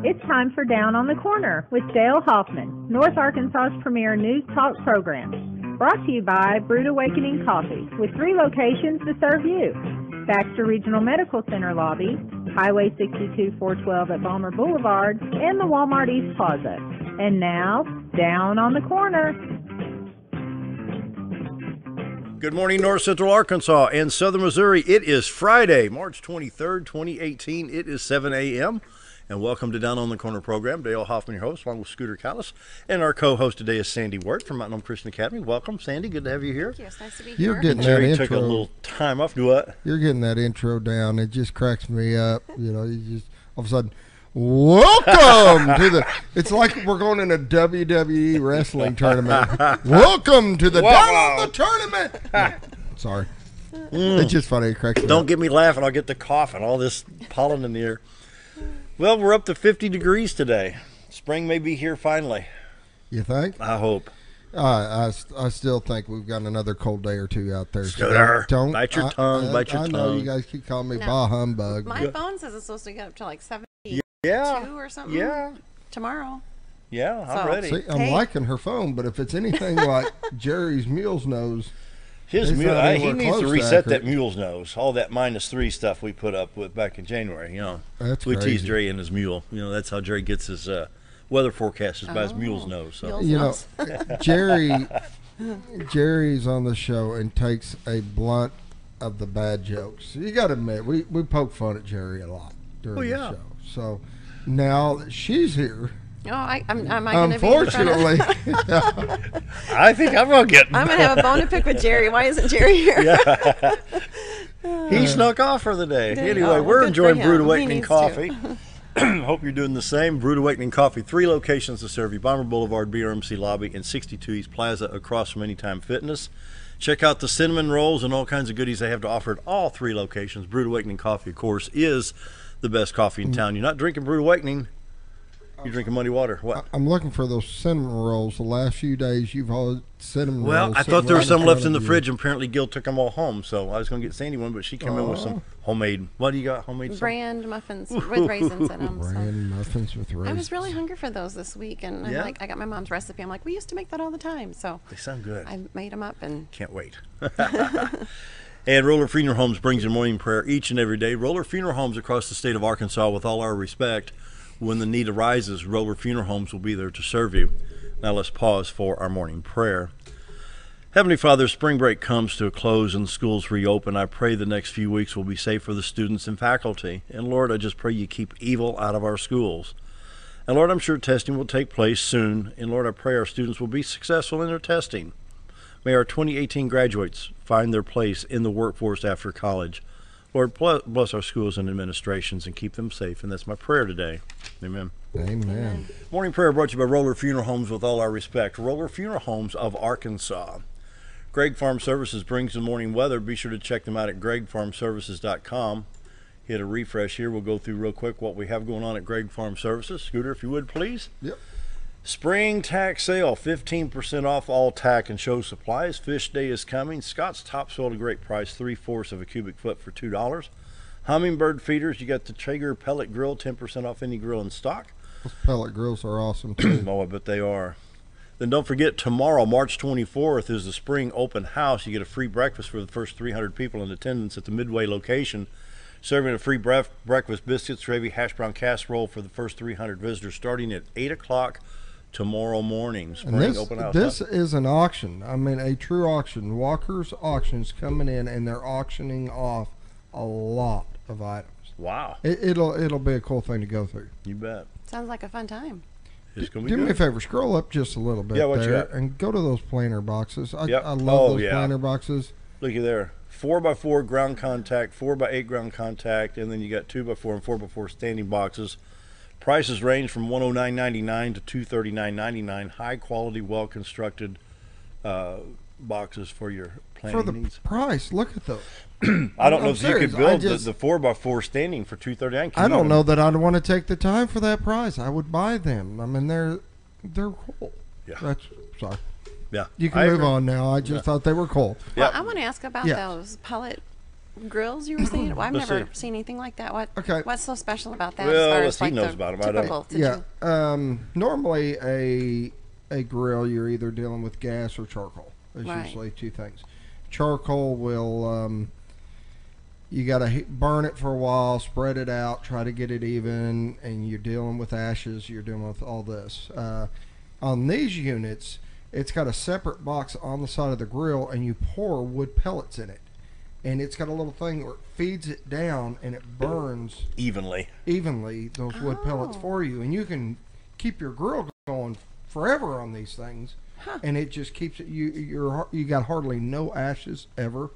It's time for Down on the Corner with Dale Hoffman, North Arkansas's premier news talk program. Brought to you by Brood Awakening Coffee, with 3 locations to serve you. Baxter Regional Medical Center lobby, Highway 62 412 at Balmer Boulevard, and the Walmart East Plaza. And now, Down on the Corner. Good morning, North Central Arkansas and Southern Missouri. It is Friday, March 23rd, 2018. It is 7 a.m. And welcome to Down on the Corner program. Dale Hoffman, your host, along with Scooter Callis. And our co-host today is Sandy Wirt from Mountain Home Christian Academy. Welcome, Sandy. Good to have you here. Thank you. It's nice to be You're here. getting Jerry that took a intro. little time off. Do what? You're getting that intro down. It just cracks me up. You know, you just all of a sudden, welcome to the. It's like we're going in a WWE wrestling tournament. Welcome to the Down on the Tournament. No, sorry, it's just funny. It cracks me Don't up. get me laughing. I'll get the coughing. All this pollen in the air. Well, we're up to 50 degrees today. Spring may be here finally. You think? I hope. I still think we've got another cold day or two out there. Scooter, Don't bite your tongue. Bite your I know tongue. you guys keep calling me No. bah humbug. My phone says it's supposed to get up to like 72 Yeah. or something Yeah. tomorrow. Yeah, I'm So- ready. See, I'm Hey. liking her phone, but if it's anything like Jerry's Mule's Nose, His He's mule, not he anywhere needs to close to reset that accurate. mule's nose. All that -3 stuff we put up with back in January. You know, That's we crazy. tease Jerry and his mule. You know, that's how Jerry gets his weather forecast is by his Oh, mule's nose. So mule's you know, nose. Jerry's on the show and takes a blunt of the bad jokes. You got to admit, we poke fun at Jerry a lot during Oh, yeah. the show. So now that she's here, Oh, am I going to be in front of- unfortunately, I think I'm gonna get. I'm going to have a bone to pick with Jerry. Why isn't Jerry here? Yeah. He snuck off for the day. Did he? Anyway, Oh, we're good enjoying for him. Brood He Awakening needs coffee. Hope you're doing the same. Brood Awakening Coffee, 3 locations to serve you: Bomber Boulevard, BRMC Lobby, and 62 East Plaza across from Anytime Fitness. Check out the cinnamon rolls and all kinds of goodies they have to offer at all 3 locations. Brood Awakening Coffee, of course, is the best coffee in town. You're not drinking Brood Awakening, you're drinking muddy water. What? I'm looking for those cinnamon rolls. The last few days, you've all cinnamon rolls. Well, I sitting thought there right was some front left of in the you. fridge, and apparently Gil took them all home. So I was going to get Sandy one, but she came in with some homemade. What do you got? Homemade stuff? Brand muffins with raisins in them. So. Brand muffins with raisins. I was really hungry for those this week, and I'm Yeah? like, I got my mom's recipe. I'm like, we used to make that all the time. So They sound good. I made them up, and Can't wait. And Roller Funeral Homes brings you morning prayer each and every day. Roller Funeral Homes across the state of Arkansas, with all our respect, when the need arises, Roller Funeral Homes will be there to serve you. Now let's pause for our morning prayer. Heavenly Father, spring break comes to a close and schools reopen. I pray the next few weeks will be safe for the students and faculty. And Lord, I just pray you keep evil out of our schools. And Lord, I'm sure testing will take place soon. And Lord, I pray our students will be successful in their testing. May our 2018 graduates find their place in the workforce after college. Lord, bless our schools and administrations and keep them safe. And that's my prayer today. Amen. Amen. Morning prayer brought to you by Roller Funeral Homes, with all our respect. Roller Funeral Homes of Arkansas. Greg Farm Services brings the morning weather. Be sure to check them out at gregfarmservices.com. Hit a refresh here. We'll go through real quick what we have going on at Greg Farm Services. Scooter, if you would, please. Yep. Spring tack sale, 15% off all tack and show supplies. Fish Day is coming. Scott's topsoil at a great price, 3/4 of a cubic foot for $2. Hummingbird feeders, you got the Traeger pellet grill, 10% off any grill in stock. Those pellet grills are awesome too. Oh, I bet they are. Then don't forget, tomorrow, March 24th, is the spring open house. You get a free breakfast for the first 300 people in attendance at the Midway location. Serving a free breakfast, biscuits, gravy, hash brown casserole for the first 300 visitors, starting at 8 o'clock tomorrow morning. Spring And open house. this is an auction. I mean, a true auction. Walker's Auctions coming in, and they're auctioning off a lot of items. Wow, It'll be a cool thing to go through. you bet. sounds like a fun time. It's going to Do be me a good. favor, scroll up just a little bit Yeah, what you there, got? and go to those planter boxes. I Yep. love Oh, those yeah. planter boxes. Looky there. 4x4 ground contact, 4x8 ground contact, and then you got 2x4 and 4x4 standing boxes. Prices range from $109.99 to $239.99. High quality, well constructed boxes for your planning For the needs. price, look at those. I don't know I'm if serious. you could I build just- the 4x4 standing for $239. I don't know that I'd want to take the time for that price. I would buy them. I mean, they're cool. Yeah. That's sorry. Yeah. You can I move agree. on now. I just thought they were cool. Yeah. Well, I want to ask about Yes. those pellet grills you were saying? Well, I've Let's never see. seen anything like that. Okay. What's so special about that? Well, as far let's as see, like knows the about 'em. I don't- typical to Yeah. do? Normally a grill, you're either dealing with gas or charcoal. There's Right. usually two things. Charcoal will you got to burn it for a while, spread it out, try to get it even, and you're dealing with ashes. You're dealing with all this. On these units, it's got a separate box on the side of the grill, and you pour wood pellets in it, and it's got a little thing where it feeds it down, and it burns Evenly. those wood pellets Oh. for you, and you can keep your grill going forever on these things, and it just keeps it. You got hardly no ashes ever.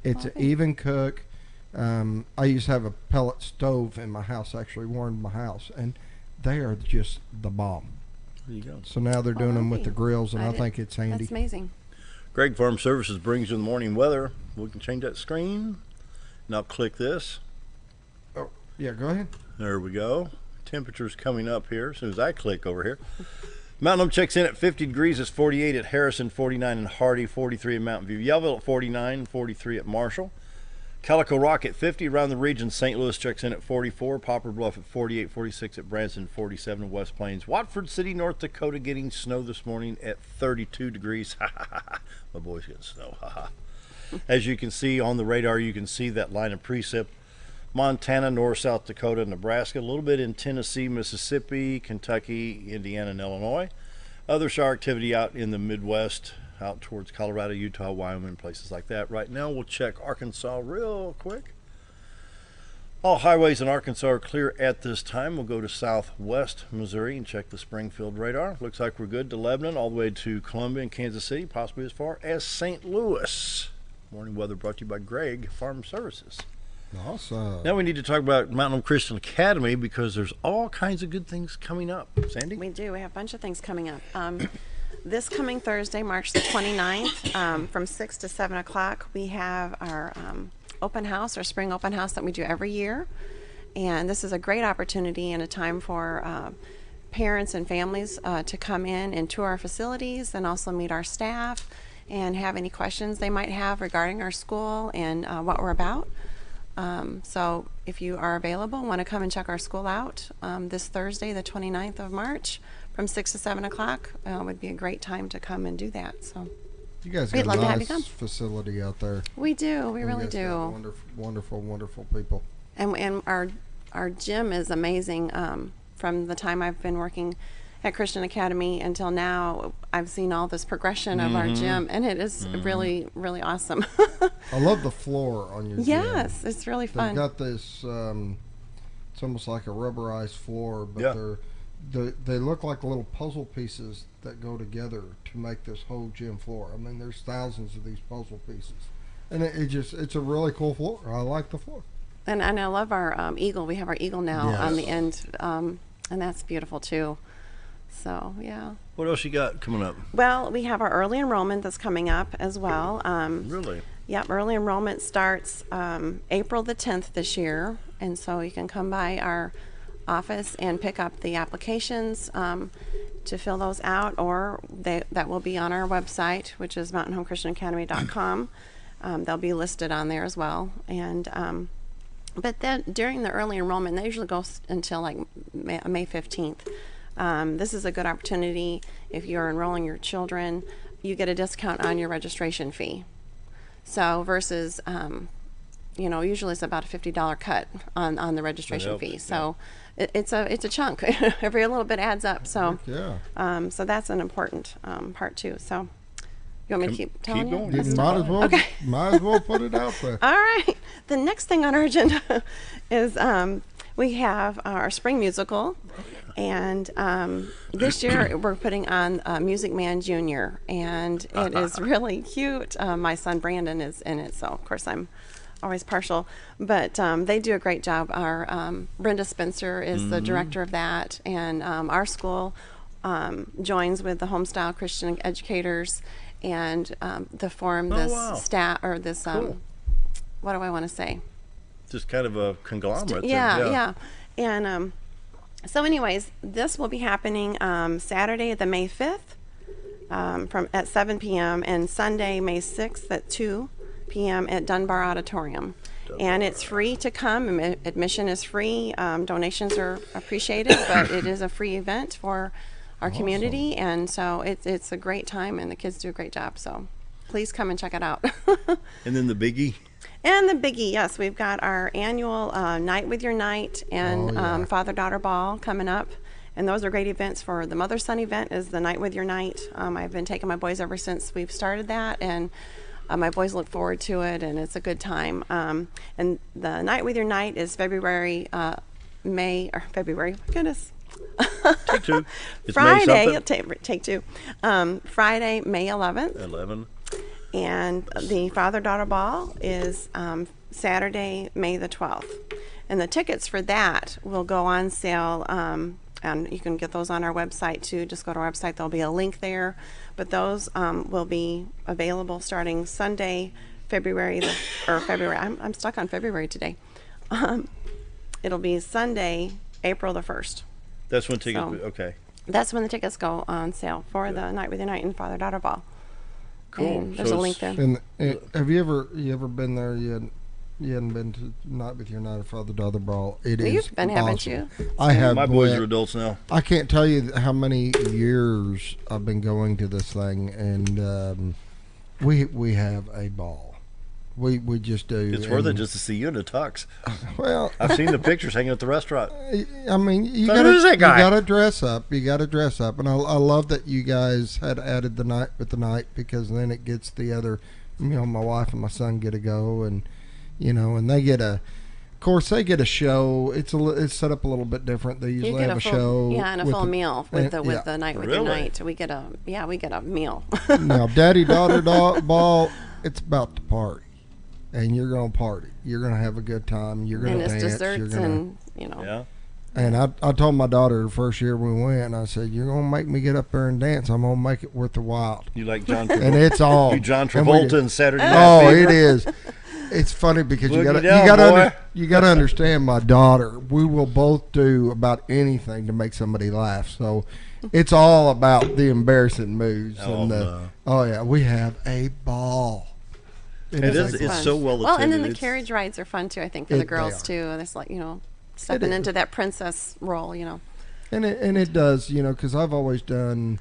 It's an even cook. I used to have a pellet stove in my house, actually warmed my house, and they are just the bomb. There you go. So now they're doing them with the grills, and I did- think it's handy. That's amazing. Greg Farm Services brings you the morning weather. We can change that screen. Now click this. Oh, yeah, go ahead. There we go. Temperatures coming up here as soon as I click over here. Mountain Home checks in at 50 degrees. It's 48 at Harrison, 49 in Hardy, 43 at Mountain View. Yellville at 49, 43 at Marshall. Calico Rock at 50 around the region. St. Louis checks in at 44. Poplar Bluff at 48, 46 at Branson, 47 West Plains. Watford City, North Dakota getting snow this morning at 32 degrees. My boy's getting snow. As you can see on the radar, you can see that line of precip. Montana, North, South Dakota, Nebraska, a little bit in Tennessee, Mississippi, Kentucky, Indiana, and Illinois. Other shower activity out in the Midwest, out towards Colorado, Utah, Wyoming, places like that. Right now, we'll check Arkansas real quick. All highways in Arkansas are clear at this time. We'll go to southwest Missouri and check the Springfield radar. Looks like we're good to Lebanon, all the way to Columbia and Kansas City, possibly as far as St. Louis. Morning weather brought to you by Greg Farm Services. Awesome. Now we need to talk about Mountain Home Christian Academy because there's all kinds of good things coming up. Sandy? We do. We have a bunch of things coming up. This coming Thursday, March the 29th, from 6 to 7 o'clock, we have our open house, our spring open house that we do every year. And this is a great opportunity and a time for parents and families to come in and tour our facilities and also meet our staff and have any questions they might have regarding our school and what we're about. So if you are available, want to come and check our school out this Thursday, the 29th of March, from 6 to 7 o'clock, would be a great time to come and do that. So You guys we'd got love a to have you nice come. facility out there. we do, we You really guys got do. Wonderful, wonderful, wonderful people. And our gym is amazing. From the time I've been working at Christian Academy until now, I've seen all this progression of our gym, and it is really, really awesome. I love the floor on your gym. Yes, it's really They've fun. got this, it's almost like a rubberized floor, but Yeah. they look like little puzzle pieces that go together to make this whole gym floor. I mean, there's thousands of these puzzle pieces. And it's a really cool floor. I like the floor. And I love our eagle. We have our eagle now on the Yes. end, and that's beautiful too. So yeah. What else you got coming up? Well, we have our early enrollment that's coming up as well. Really? Yep, early enrollment starts April the 10th this year, and so you can come by our office and pick up the applications to fill those out, or that will be on our website, which is mountainhomechristianacademy.com. They'll be listed on there as well. And but then during the early enrollment, they usually go until like May 15th. This is a good opportunity. If you're enrolling your children, you get a discount on your registration fee. So versus, usually it's about a $50 cut on the registration helps, fee. So it's a chunk. Every little bit adds up. So Yeah. so that's an important part too. So you want me to keep telling you? going. That's You fine. might as well put it out there. All right. The next thing on our agenda is we have our spring musical, and this year we're putting on Music Man Junior, and it is really cute. My son Brandon is in it, so of course I'm always partial, but they do a great job. Our Brenda Spencer is the director of that, and our school joins with the Homestyle Christian Educators and to form this staff or this Cool. what do I want to say? Just kind of a conglomerate. Yeah. And so anyways, this will be happening Saturday, the May 5th, at 7 p.m. and Sunday, May 6th at 2 p.m. at Dunbar Auditorium. And it's free to come. Admission is free. Donations are appreciated, but it is a free event for our community. And so it's a great time, and the kids do a great job. So please come and check it out. And then the biggie? And the biggie, yes. We've got our annual Night with Your Knight and Father-Daughter Ball coming up. And those are great events. For the Mother-Son event is the Night with Your Knight. I've been taking my boys ever since we've started that, and my boys look forward to it, and it's a good time. And the Night with Your Knight is February, May, Take two. It's Friday, take two. Friday, May 11th. And the Father-Daughter Ball is Saturday, May the 12th. And the tickets for that will go on sale, and you can get those on our website too. Just go to our website, there'll be a link there. But those will be available starting Sunday, February. I'm stuck on February today. It'll be Sunday, April the 1st. That's when tickets, okay. That's when the tickets go on sale for the Night with Your Knight and Father-Daughter Ball. Cool. And there's a link there. And have you ever been there? You hadn't been to Night with Your Knight or Father-Daughter Ball. You've been, awesome. haven't you? I have. My boys are adults now. I can't tell you how many years I've been going to this thing, and we have a ball. We just do. It's worth it just to see you in a tux. Well, I've seen the pictures hanging at the restaurant. I mean, you that guy? gotta dress up. You gotta dress up, and I love that you guys had added the Night with the Night, because then it gets the other. My wife and my son get to go, and and they get of course they get a show. It's set up a little bit different. They usually have a show. Yeah, and a full meal with the Night with Your Knight. We get a meal. Now, Daddy-Daughter Ball, it's about to party. And you're going to party. You're going to have a good time. You're going to dance. And it's desserts and. Yeah. And I told my daughter the first year we went, I said, you're going to make me get up there and dance. I'm going to make it worth the while. You like John Travolta? And it's all. You John Travolta and Saturday Night Fever. It is. It's funny because you got to understand my daughter. We will both do about anything to make somebody laugh. So it's all about the embarrassing moves. We have a ball. It's so well attended. Well, and then the carriage rides are fun too, I think, for the girls too. And it's like, stepping into that princess role, And it does, because I've always done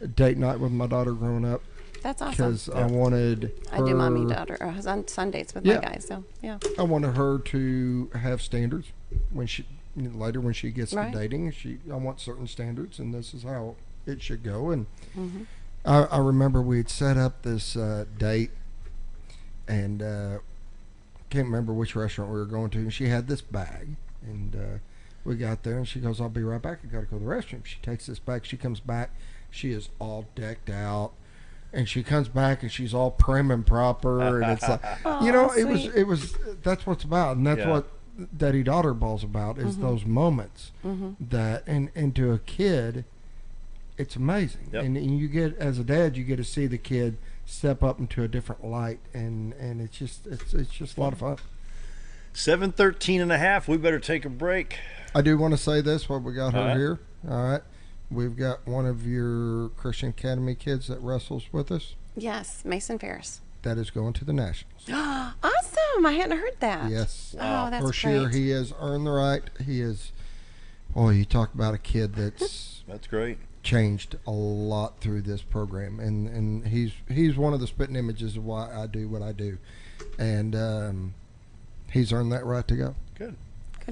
a date night with my daughter growing up. That's awesome. Because I wanted her, I do mommy daughter Sun dates with my guys, so yeah. I wanted her to have standards when she gets to dating. I want certain standards, and this is how it should go. And I remember we had set up this date. And can't remember which restaurant we were going to, and she had this bag, and we got there, and she goes, I'll be right back, I gotta go to the restroom. She takes this bag, she comes back, she is all decked out, and she comes back and she's all prim and proper, and it's like it was that's what it's about, and that's what Daddy-Daughter Ball's about, is those moments that and to a kid it's amazing. And you get, as a dad, you get to see the kid step up into a different light, and it's just a lot of fun. 7:13 and a half. We better take a break. I do want to say this while we got her here. All right, we've got one of your Christian Academy kids that wrestles with us. Yes, Mason Ferris. That is going to the Nationals. Awesome! I hadn't heard that. Yes. Wow. Oh, that's First great. year, he has earned the right. He is. Oh, you talk about a kid that's. That's great. Changed a lot through this program, and he's one of the spitting images of why I do what I do, and he's earned that right to go. Good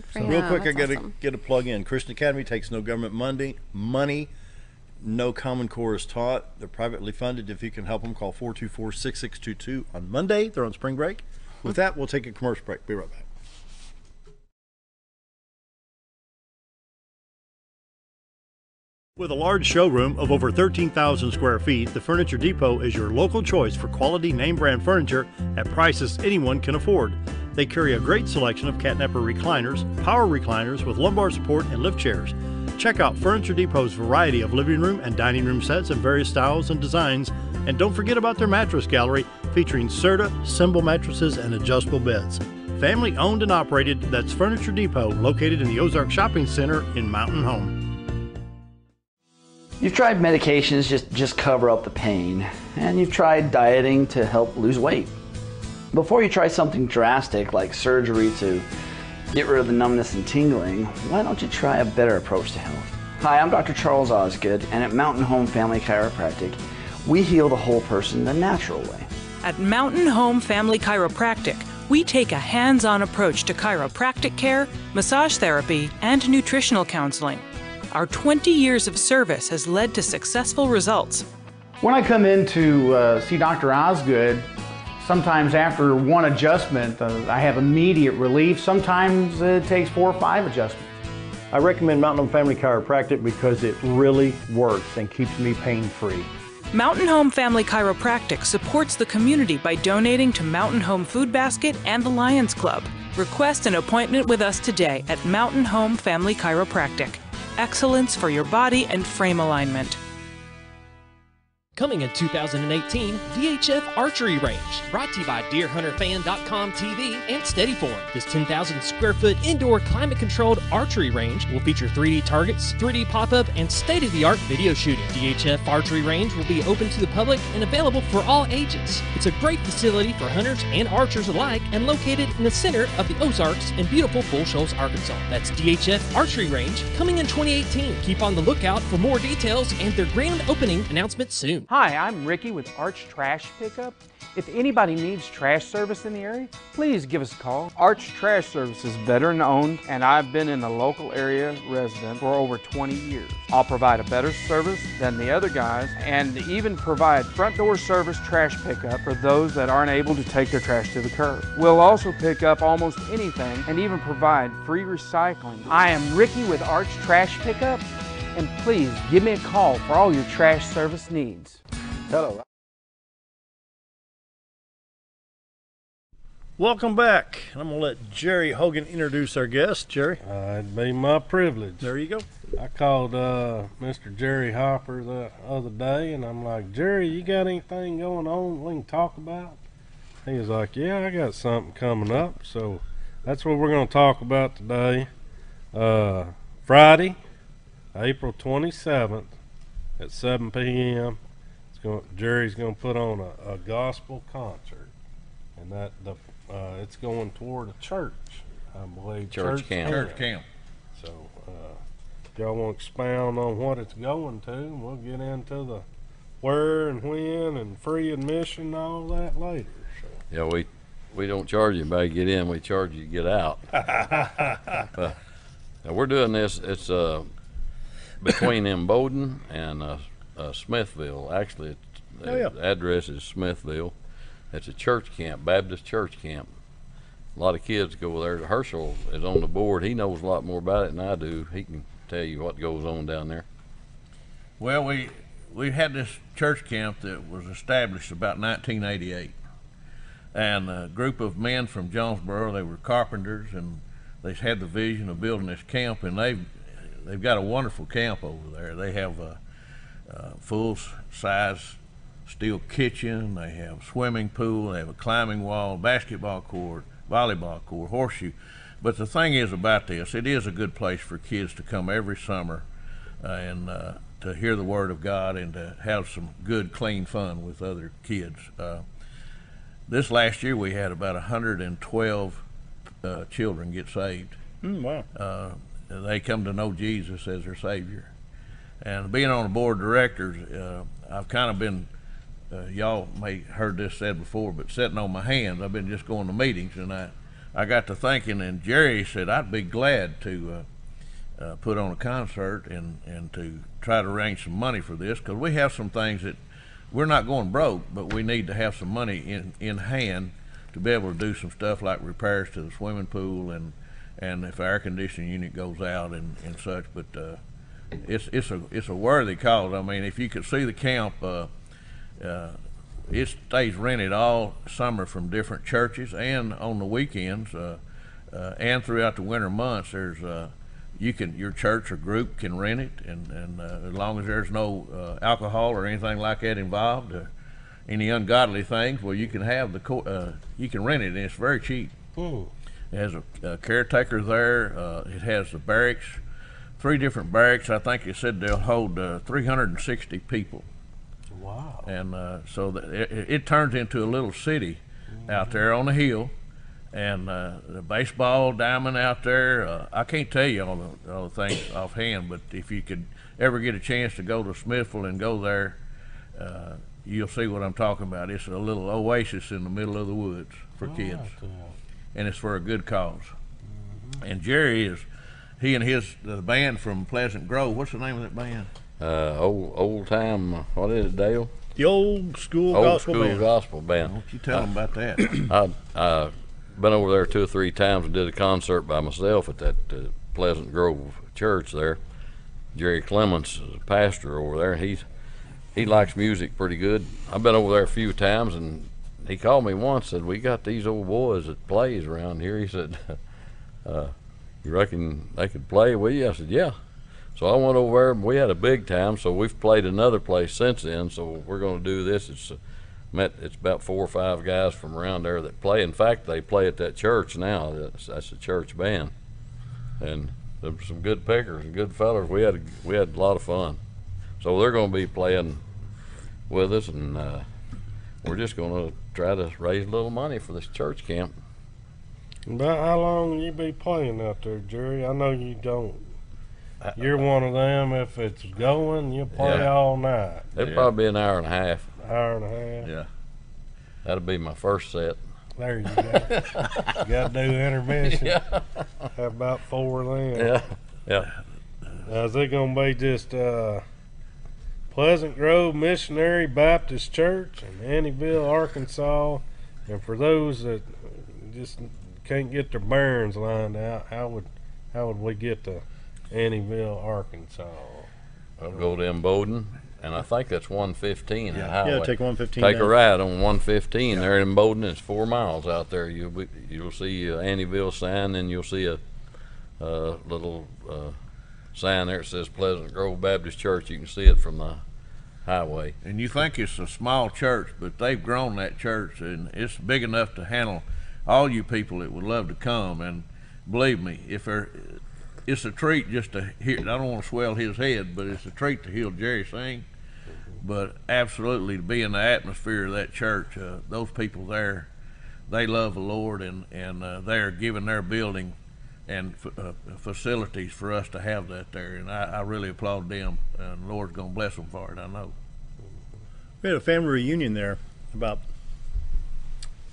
for him. Real quick, I That's gotta awesome. get a plug in. Christian Academy takes no government money. No Common Core is taught. They're privately funded. If you can help them, call 424-6622 on Monday. They're on spring break. With that, we'll take a commercial break. Be right back. With a large showroom of over 13,000 square feet, the Furniture Depot is your local choice for quality name brand furniture at prices anyone can afford. They carry a great selection of catnapper recliners, power recliners with lumbar support, and lift chairs. Check out Furniture Depot's variety of living room and dining room sets in various styles and designs. And don't forget about their mattress gallery featuring Serta, Symbol mattresses, and adjustable beds. Family owned and operated, that's Furniture Depot, located in the Ozark Shopping Center in Mountain Home. You've tried medications just cover up the pain, and you've tried dieting to help lose weight. Before you try something drastic like surgery to get rid of the numbness and tingling, why don't you try a better approach to health? Hi, I'm Dr. Charles Osgood, and at Mountain Home Family Chiropractic, we heal the whole person the natural way. At Mountain Home Family Chiropractic, we take a hands-on approach to chiropractic care, massage therapy, and nutritional counseling. Our 20 years of service has led to successful results. When I come in to see Dr. Osgood, sometimes after one adjustment, I have immediate relief. Sometimes it takes 4 or 5 adjustments. I recommend Mountain Home Family Chiropractic because it really works and keeps me pain-free. Mountain Home Family Chiropractic supports the community by donating to Mountain Home Food Basket and the Lions Club. Request an appointment with us today at Mountain Home Family Chiropractic. Excellence for your body and frame alignment. Coming in 2018, VHF Archery Range, brought to you by DeerHunterFan.com TV and Steadyform. This 10,000 square foot indoor climate-controlled archery range will feature 3D targets, 3D pop-up, and state-of-the-art video shooting. VHF Archery Range will be open to the public and available for all ages. It's a great facility for hunters and archers alike and located in the center of the Ozarks in beautiful Bull Shoals, Arkansas. That's DHF Archery Range, coming in 2018. Keep on the lookout for more details and their grand opening announcement soon. Hi, I'm Ricky with Arch Trash Pickup. If anybody needs trash service in the area, please give us a call. Arch Trash Service is veteran owned, and I've been in the local area resident for over 20 years. I'll provide a better service than the other guys and even provide front door service trash pickup for those that aren't able to take their trash to the curb. We'll also pick up almost anything and even provide free recycling. I am Ricky with Arch Trash Pickup, and please give me a call for all your trash service needs. Hello. Welcome back. I'm going to let Jerry Hogan introduce our guest. Jerry? It'd be my privilege. There you go. I called Mr. Jerry Hopper the other day, and I'm like, Jerry, you got anything going on we can talk about? He was like, yeah, I got something coming up. So that's what we're going to talk about today. Friday, April 27th at 7 p.m., Jerry's going to put on a gospel concert, and it's going toward a church, I believe. Church camp. So if y'all want to expound on what it's going to, and we'll get into the where and when and free admission and all that later. So. Yeah, we don't charge you by get in, we charge you to get out. Now we're doing this, it's between Bowden and Smithville. Actually, the address is Smithville. It's a church camp, Baptist church camp. A lot of kids go there. Hershel is on the board. He knows a lot more about it than I do. He can tell you what goes on down there. Well, we had this church camp that was established about 1988. And a group of men from Jonesboro, they were carpenters, and they had the vision of building this camp, and they've got a wonderful camp over there. They have a full-size steel kitchen, they have a swimming pool, they have a climbing wall, basketball court, volleyball court, horseshoe. But the thing is about this, it is a good place for kids to come every summer and to hear the Word of God and to have some good, clean fun with other kids. This last year we had about 112 children get saved. Wow. They come to know Jesus as their Savior. And being on the board of directors, I've kind of been, y'all may heard this said before, but sitting on my hands. I've been just going to meetings, and I got to thinking, and Jerry said I'd be glad to put on a concert and to try to arrange some money for this, because we have some things that we're not going broke, but we need to have some money in hand to be able to do some stuff like repairs to the swimming pool and if the air conditioning unit goes out and such. But it's a worthy cause. I mean, if you could see the camp, it stays rented all summer from different churches, and on the weekends and throughout the winter months, there's your church or group can rent it, and as long as there's no alcohol or anything like that involved, any ungodly things, well, you can have you can rent it, and it's very cheap. Ooh. It has a caretaker there. It has the barracks, 3 different barracks. I think it said they'll hold 360 people. Wow. And so it turns into a little city out there on the hill, and the baseball diamond out there. I can't tell you all the things offhand, but if you could ever get a chance to go to Smithville and go there, you'll see what I'm talking about. It's a little oasis in the middle of the woods for kids, and it's for a good cause. And Jerry he and the band from Pleasant Grove. What's the name of that band? Old time. What is it, Dale? The old school gospel band. Don't you tell them about that? I've been over there 2 or 3 times and did a concert by myself at that Pleasant Grove church there. Jerry Clements is a pastor over there. He likes music pretty good. I've been over there a few times, and he called me once, said, "We got these old boys that plays around here." He said, "You reckon they could play with you?" I said, "Yeah." So I went over there, and we had a big time, so we've played another place since then, so we're going to do this. It's about 4 or 5 guys from around there that play. In fact, they play at that church now. That's a church band. And there were some good pickers and good fellers. We had a lot of fun. So they're going to be playing with us, and we're just going to try to raise a little money for this church camp. About how long will you be playing out there, Jerry? I know you don't. You're one of them, if it's going, you play all night. It'll probably be an hour and a half. Hour and a half? Yeah. That'll be my first set. There you go. You got to do intermission. Yeah. How about 4 then? Yeah. Now, is it going to be just Pleasant Grove Missionary Baptist Church in Annieville, Arkansas? And for those that just can't get their bearings lined out, how would we get to Annieville, Arkansas? I'll go to Bowden, and I think that's 115. The highway. Yeah, take 115. Take a ride on 115 there in Bowden. It's 4 miles out there. You'll see Annieville sign, and you'll see a little sign there that says Pleasant Grove Baptist Church. You can see it from the highway. And you think it's a small church, but they've grown that church, and it's big enough to handle all you people that would love to come. And believe me, it's a treat just to hear. I don't want to swell his head, but it's a treat to hear Jerry sing. But absolutely, to be in the atmosphere of that church, those people there, they love the Lord, and they're giving their building and facilities for us to have that there. And I really applaud them, and the Lord's going to bless them for it, I know. We had a family reunion there about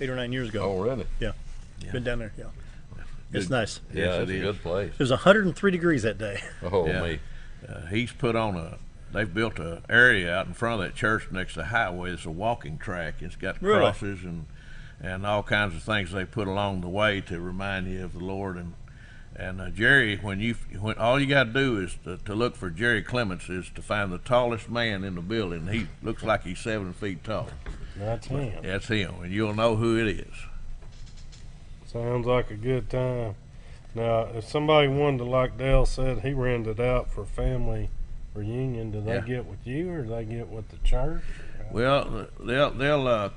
8 or 9 years ago. Oh, really? Yeah. Been down there, It's nice. Yeah, it's a good place. It was 103 degrees that day. Oh, me. He's put on they've built an area out in front of that church next to the highway. It's a walking track. It's got crosses and all kinds of things they put along the way to remind you of the Lord. And Jerry, when all you got to do is to look for Jerry Clements is to find the tallest man in the building. He looks like he's 7 feet tall. That's him. That's him, and you'll know who it is. Sounds like a good time. Now, if somebody wanted to, like Dale said, he rented out for family reunion, do they get with you, or do they get with the church? Well, they'll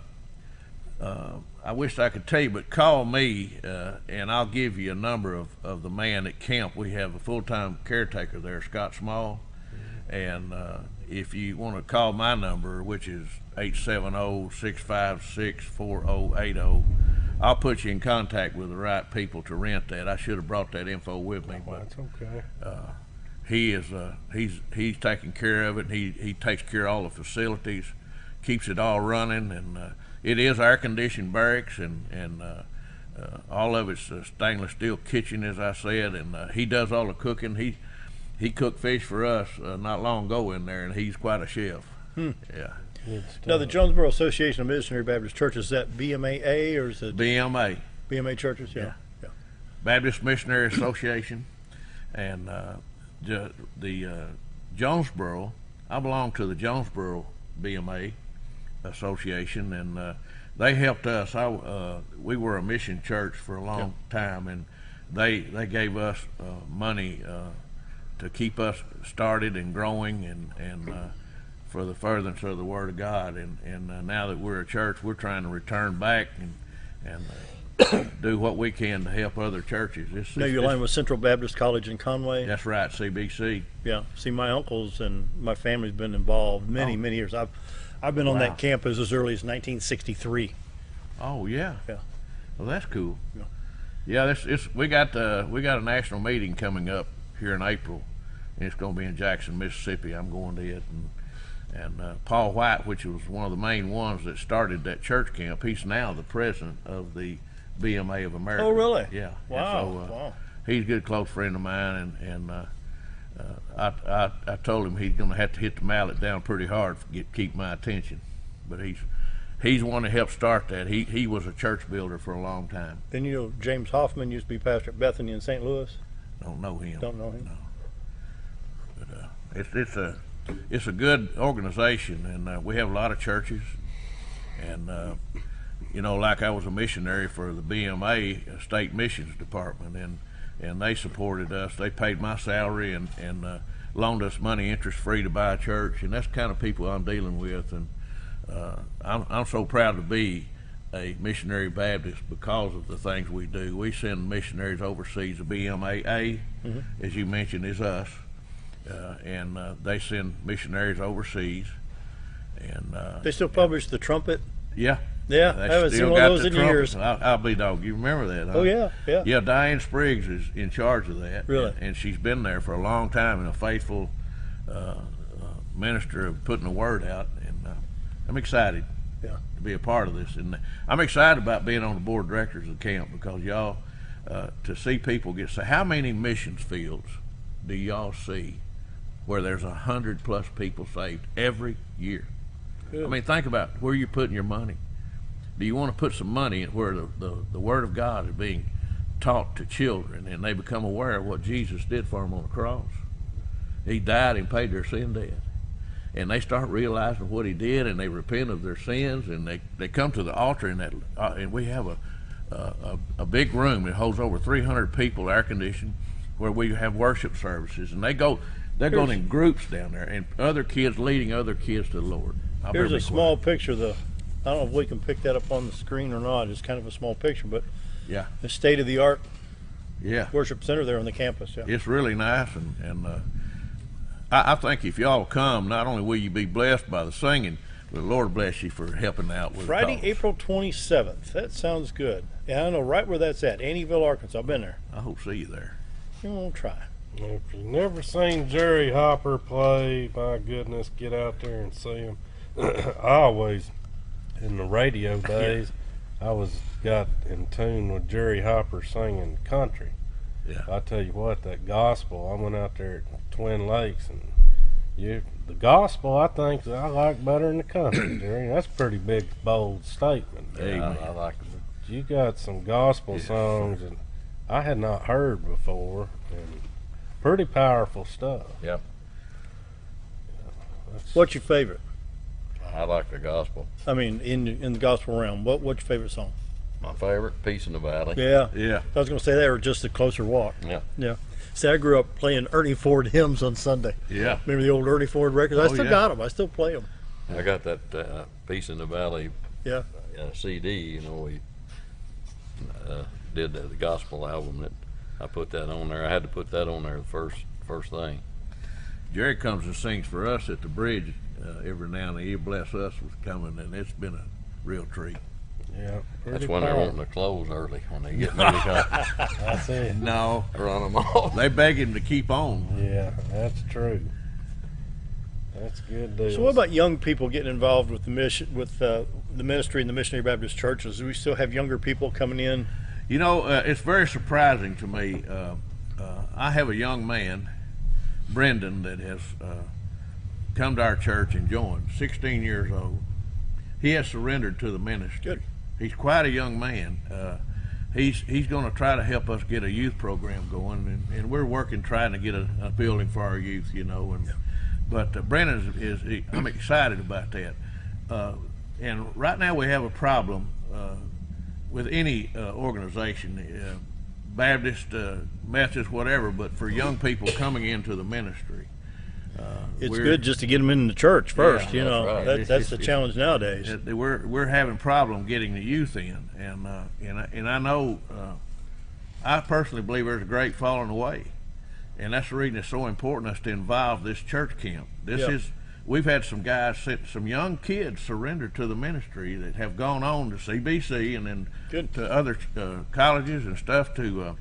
I wish I could tell you, but call me, and I'll give you a number of the man at camp. We have a full-time caretaker there, Scott Small, and if you want to call my number, which is 870-656-4080, I'll put you in contact with the right people to rent that. I should have brought that info with me, but that's okay. He's taking care of it. And he takes care of all the facilities, keeps it all running, and it is air-conditioned barracks, and all of it's a stainless steel kitchen, as I said, and he does all the cooking. He cooked fish for us not long ago in there, and he's quite a chef. Yeah. Now, the Jonesboro Association of Missionary Baptist Churches, is that BMAA or is it? BMA. BMA churches, yeah. Baptist Missionary Association, and the Jonesboro, I belong to the Jonesboro BMA Association, and they helped us. We were a mission church for a long time, and they gave us money to keep us started and growing, and for the furtherance of the Word of God. And now that we're a church, we're trying to return back and do what we can to help other churches. Now you're aligned with Central Baptist College in Conway? That's right, CBC. Yeah. See, my uncles and my family's been involved many years. I've been on that campus as early as 1963. Oh yeah. Yeah. Well, that's cool. Yeah. Yeah, we got a national meeting coming up here in April, and it's going to be in Jackson, Mississippi. I'm going to it, and Paul White, which was one of the main ones that started that church camp, he's now the president of the BMA of America. Oh, really? Yeah. Wow. So, Wow. he's a good close friend of mine, and I told him he's going to have to hit the mallet down pretty hard to keep my attention, but he's one that helped start that. He was a church builder for a long time. Then you know James Hoffman used to be pastor at Bethany in St. Louis. Don't know him. Don't know him. No. But it's a good organization, and we have a lot of churches, and you know, like I was a missionary for the BMA State Missions Department, and they supported us. They paid my salary and loaned us money interest free to buy a church, and that's the kind of people I'm dealing with. And I'm so proud to be a missionary Baptist because of the things we do. We send missionaries overseas. The BMAA, as you mentioned, is us, and they send missionaries overseas. And they still publish the Trumpet. Yeah. Yeah, I haven't seen one of those in years. I'll be dog. You remember that? Huh? Oh yeah, yeah. Yeah, Diane Spriggs is in charge of that. Really? And she's been there for a long time and a faithful minister of putting the word out. And I'm excited to be a part of this. And I'm excited about being on the board of directors of the camp because y'all, to see people get saved. How many missions fields do y'all see where there's 100+ people saved every year? Good. I mean, think about where you're putting your money. Do you want to put some money where the Word of God is being taught to children and they become aware of what Jesus did for them on the cross? He died and paid their sin debt. And they start realizing what he did, and they repent of their sins, and they come to the altar, and we have a big room that holds over 300 people, air conditioned, where we have worship services, and they're going in groups down there, and other kids leading other kids to the Lord. Here's a small picture. I don't know if we can pick that up on the screen or not. It's kind of a small picture, but yeah, the state-of-the-art worship center there on the campus. Yeah, it's really nice, and I think if y'all come, not only will you be blessed by the singing, but the Lord bless you for helping out with Friday, April 27th. That sounds good. Yeah, I know right where that's at. Annieville, Arkansas. I've been there. I hope to see you there. You won't try. If you've never seen Jerry Hopper play, my goodness, get out there and see him. I always, in the radio days, I got in tune with Jerry Hopper singing country. Yeah. I tell you what, that gospel, I went out there at Twin Lakes, and the gospel I think I like better than the country, Jerry. That's a pretty big, bold statement. Yeah, I like it. You got some gospel songs that I had not heard before, and pretty powerful stuff. Yep. What's your favorite? I like the gospel. I mean, in the gospel realm, what's your favorite song? My favorite, Peace in the Valley. Yeah. Yeah. I was going to say that, or Just a Closer Walk. Yeah. Yeah. See, I grew up playing Ernie Ford hymns on Sunday. Yeah. Remember the old Ernie Ford records? I still got them. I still play them. I got that Peace in the Valley CD. You know, we did the gospel album that I put that on there. I had to put that on there the first thing. Jerry comes and sings for us at the bridge every now and then. He bless us with coming, and it's been a real treat. Yeah, that's when they're wanting to close early, when they get ready to come. That's it. No, run them off. They beg him to keep on. Yeah, that's true. That's good deal. So, what about young people getting involved with the mission, with the ministry and the Missionary Baptist churches? Do we still have younger people coming in? You know, it's very surprising to me. I have a young man, Brendan, that has come to our church and joined. 16 years old. He has surrendered to the ministry. Good. He's quite a young man. He's going to try to help us get a youth program going, and we're working trying to get a building for our youth, you know. And but Brendan I'm excited about that. And right now we have a problem with any organization, Baptist, Methodist, whatever. But for young people coming into the ministry. It's good just to get them in the church first, yeah, you know. Right. That's the challenge nowadays. We're having problem getting the youth in, and I know I personally believe there's a great falling away, and that's the reason it's so important us to involve this church camp. we've had some guys, some young kids surrender to the ministry that have gone on to CBC and then to other colleges and stuff to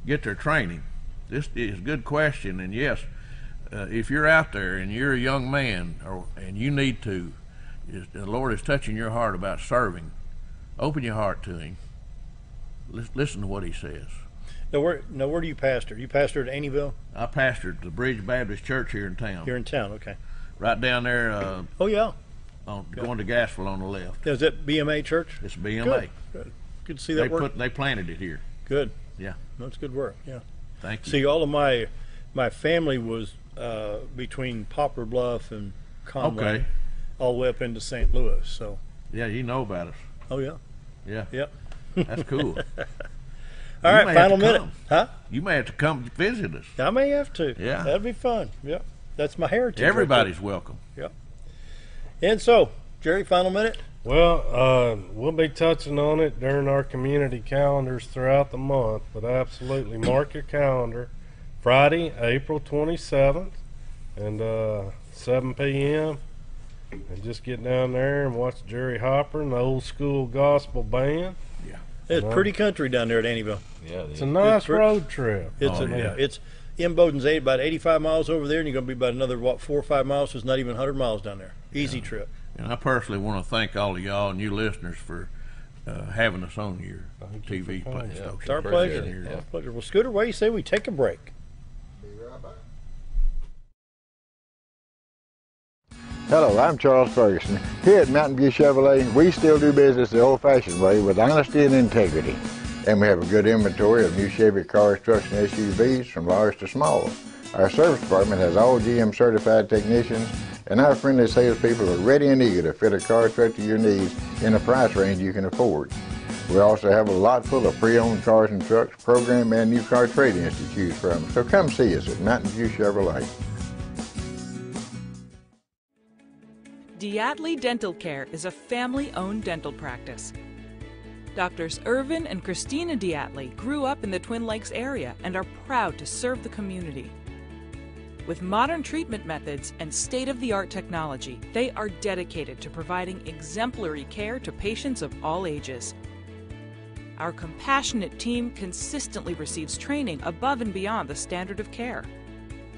get their training. This is a good question, and yes, if you're out there and you're a young man and you need to, the Lord is touching your heart about serving, open your heart to Him. Listen to what He says. Now, where do you pastor? You pastor at Aneyville? I pastored the Bridge Baptist Church here in town. Here in town, okay. Right down there. Oh, yeah. Going to Gasville on the left. Is that BMA Church? It's BMA. Good to see that work. They planted it here. Good. Yeah. That's good work, yeah. Thank you. See, all of my family was between Poplar Bluff and Conley, okay, all the way up into St. Louis. So. Yeah, you know about us. Oh, yeah. Yeah. Yep. That's cool. All right, final minute. Huh? You may have to come visit us. I may have to. Yeah. That'd be fun. Yep. That's my heritage. Everybody's welcome. Yep. And so, Jerry, final minute? Well, we'll be touching on it during our community calendars throughout the month, but absolutely mark your calendar. Friday, April 27th, and 7 p.m. And just get down there and watch Jerry Hopper and the Old School Gospel Band. Yeah. It's pretty country down there at Aneyville. Yeah, it's a nice road trip. It's in Bowdoin's about 85 miles over there, and you're going to be about another 4 or 5 miles. So it's not even 100 miles down there. Easy trip. And I personally want to thank all of y'all and you listeners for having us on your TV. It's our pleasure. Our pleasure. Well, Scooter, what do you say we take a break? Be right back. Hello, I'm Charles Ferguson. Here at Mountain View Chevrolet, we still do business the old-fashioned way with honesty and integrity. And we have a good inventory of new Chevy cars, trucks, and SUVs from large to small. Our service department has all GM certified technicians, and our friendly salespeople are ready and eager to fit a car truck to your needs in a price range you can afford. We also have a lot full of pre-owned cars and trucks, program and new car trade-ins to choose from. So come see us at Mountain View Chevrolet. Diatley Dental Care is a family-owned dental practice. Doctors Irvin and Christina Diatley grew up in the Twin Lakes area and are proud to serve the community. With modern treatment methods and state-of-the-art technology, they are dedicated to providing exemplary care to patients of all ages. Our compassionate team consistently receives training above and beyond the standard of care.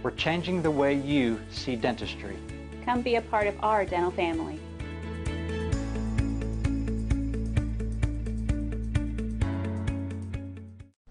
We're changing the way you see dentistry. Come be a part of our dental family.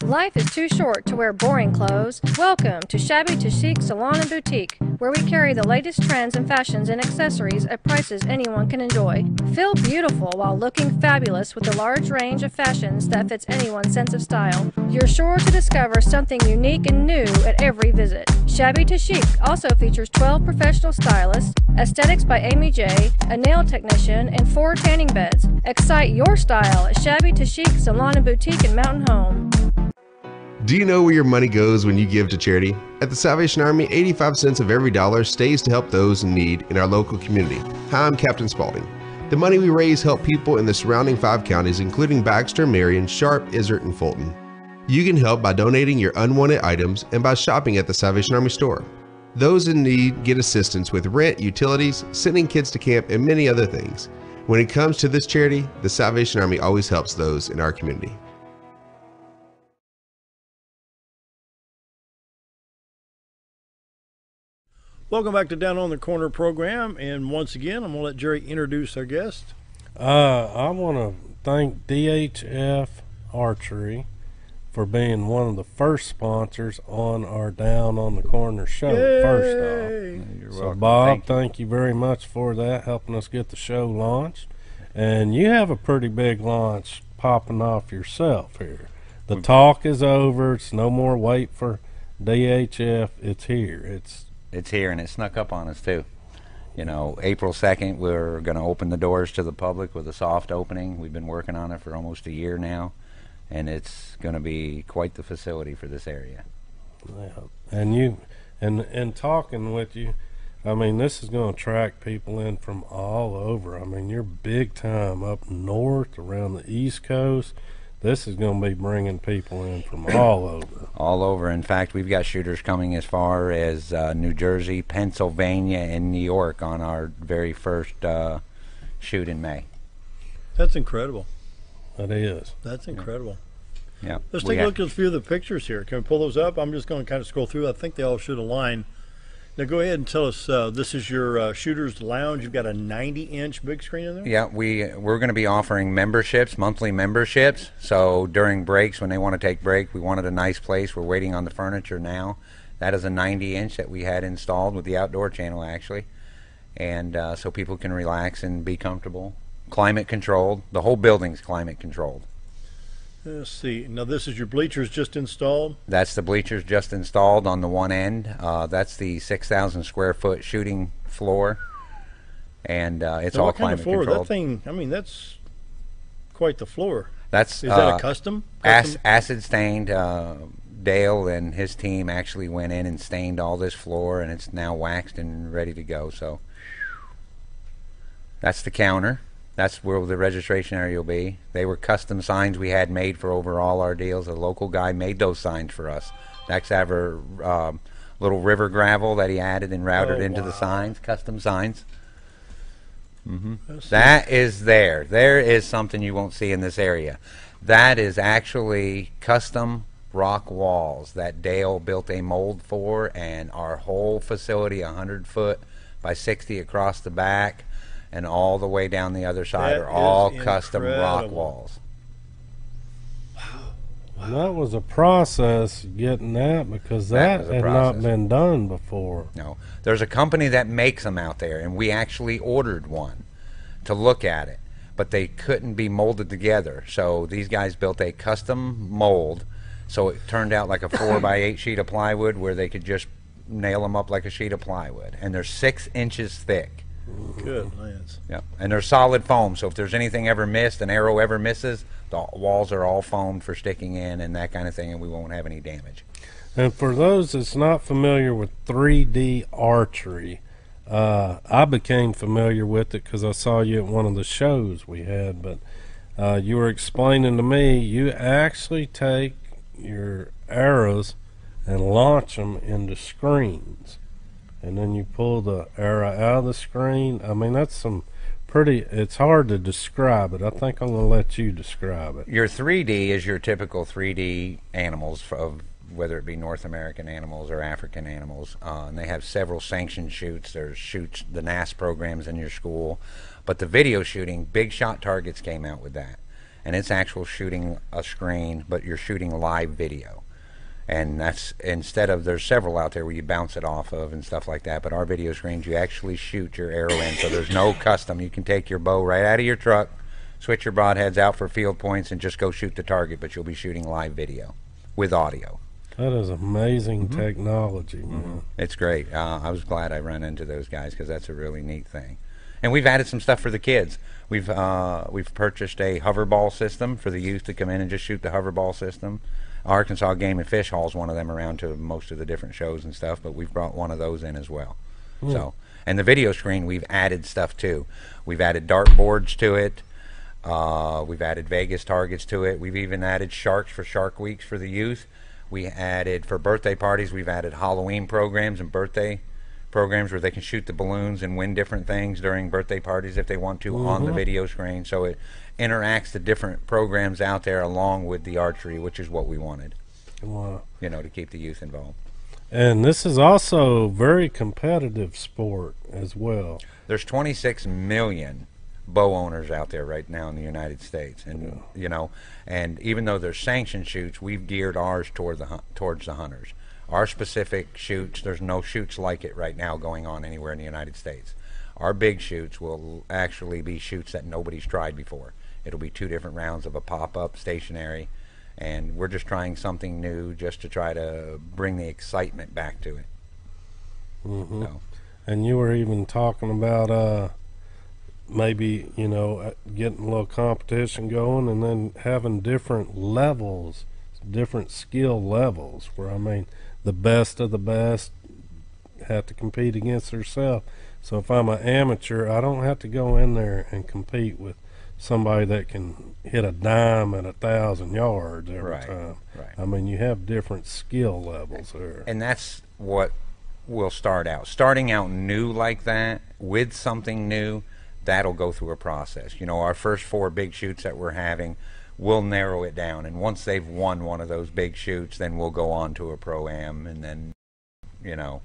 Life is too short to wear boring clothes. Welcome to Shabby to Chic Salon and Boutique, where we carry the latest trends and fashions and accessories at prices anyone can enjoy. Feel beautiful while looking fabulous with a large range of fashions that fits anyone's sense of style. You're sure to discover something unique and new at every visit. Shabby to Chic also features 12 professional stylists, aesthetics by Amy J, a nail technician, and 4 tanning beds. Excite your style at Shabby to Chic Salon and Boutique in Mountain Home. Do you know where your money goes when you give to charity? At the Salvation Army, 85 cents of every dollar stays to help those in need in our local community. Hi, I'm Captain Spaulding. The money we raise help people in the surrounding 5 counties, including Baxter, Marion, Sharp, Izzard, and Fulton. You can help by donating your unwanted items and by shopping at the Salvation Army store. Those in need get assistance with rent, utilities, sending kids to camp, and many other things. When it comes to this charity, the Salvation Army always helps those in our community. Welcome back to Down on the Corner program, and once again, I'm going to let Jerry introduce our guest. I want to thank DHF Archery for being one of the first sponsors on our Down on the Corner show. Yay! First off, You're so welcome. Bob, thank you very much for that, helping us get the show launched. And you have a pretty big launch popping off yourself here. The talk is over. It's no more wait for DHF. It's here. It's here, and it snuck up on us too. You know, April 2nd, we're going to open the doors to the public with a soft opening. We've been working on it for almost a year now, and it's going to be quite the facility for this area. Yeah. And you, and talking with you, I mean, this is going to attract people in from all over. I mean, you're big time up north, around the East Coast. this is going to be bringing people in from all over. All over. In fact, we've got shooters coming as far as New Jersey, Pennsylvania, and New York on our very first shoot in May. That's incredible. That is. That's incredible. Yeah. Let's take a look at a few of the pictures here. Can we pull those up? I'm just going to kind of scroll through. I think they all should align. Now go ahead and tell us, this is your Shooter's Lounge. You've got a 90-inch big screen in there? Yeah, we're going to be offering memberships, monthly memberships. So during breaks, when they want to take break, we wanted a nice place. We're waiting on the furniture now. That is a 90-inch that we had installed with the outdoor channel, actually. And so people can relax and be comfortable. Climate controlled. The whole building's climate controlled. Let's see. Now this is your bleachers just installed? That's the bleachers just installed on the one end. That's the 6,000 square foot shooting floor. And it's all climate controlled. That thing, I mean, that's quite the floor. Is that a custom? Acid stained. Dale and his team actually went in and stained all this floor, and it's now waxed and ready to go. So that's the counter. That's where the registration area will be. They were custom signs we had made for over all our deals. A local guy made those signs for us. Next, have our little river gravel that he added and routed into the signs, custom signs. That is there. There is something you won't see in this area. That is actually custom rock walls that Dale built a mold for, and our whole facility, 100 foot by 60 across the back, and all the way down the other side are all custom rock walls. And that was a process getting that, because that had not been done before. No. There's a company that makes them out there, and we actually ordered one to look at it, but they couldn't be molded together. So these guys built a custom mold, so it turned out like a 4x8 sheet of plywood where they could just nail them up like a sheet of plywood. And they're 6 inches thick. Good lands. Yeah, and they're solid foam, so if there's anything ever missed, an arrow ever misses, the walls are all foamed for sticking in and that kind of thing, and we won't have any damage. And for those that's not familiar with 3D archery, I became familiar with it because I saw you at one of the shows we had, but you were explaining to me you actually take your arrows and launch them into screens, and then you pull the arrow out of the screen. I mean, that's some pretty, it's hard to describe it. I think I'm going to let you describe it. Your 3D is your typical 3D animals, of whether it be North American animals or African animals, and they have several sanctioned shoots. There's shoots, the NAS programs in your school, but the video shooting, Big Shot Targets came out with that, and it's actual shooting a screen, but you're shooting live video. And that's, instead of, there's several out there where you bounce it off of and stuff like that, but our video screens, you actually shoot your arrow in, so there's no custom. You can take your bow right out of your truck, switch your broadheads out for field points, and just go shoot the target, but you'll be shooting live video with audio. That is amazing technology, man. It's great. I was glad I ran into those guys, because that's a really neat thing. And we've added some stuff for the kids. We've purchased a hover ball system for the youth to come in and just shoot the hover ball system. Arkansas Game and Fish hauls one of them around to most of the different shows and stuff, but we've brought one of those in as well. So, and the video screen, we've added stuff too. We've added dart boards to it. We've added Vegas targets to it. We've even added sharks for Shark Weeks for the youth. We added, for birthday parties, we've added Halloween programs and birthday programs where they can shoot the balloons and win different things during birthday parties if they want to on the video screen. So it interacts the different programs out there along with the archery, which is what we wanted. Wow. You know, to keep the youth involved. And this is also a very competitive sport as well. There's 26 million bow owners out there right now in the United States, and you know, and even though there's sanctioned shoots, we've geared ours towards the hunters. Our specific shoots, there's no shoots like it right now going on anywhere in the United States. Our big shoots will actually be shoots that nobody's tried before. It'll be 2 different rounds of a pop-up stationary, and we're just trying something new just to try to bring the excitement back to it. So. And you were even talking about maybe, you know, getting a little competition going and then having different levels, different skill levels, where, I mean, the best of the best have to compete against themselves. So if I'm an amateur, I don't have to go in there and compete with somebody that can hit a dime at 1,000 yards every Right, time. right. I mean, you have different skill levels there. And that's what will start out. Starting out new like that, with something new, that'll go through a process. You know, our first 4 big shoots that we're having, we'll narrow it down. And once they've won one of those big shoots, then we'll go on to a Pro-Am. And then, you know,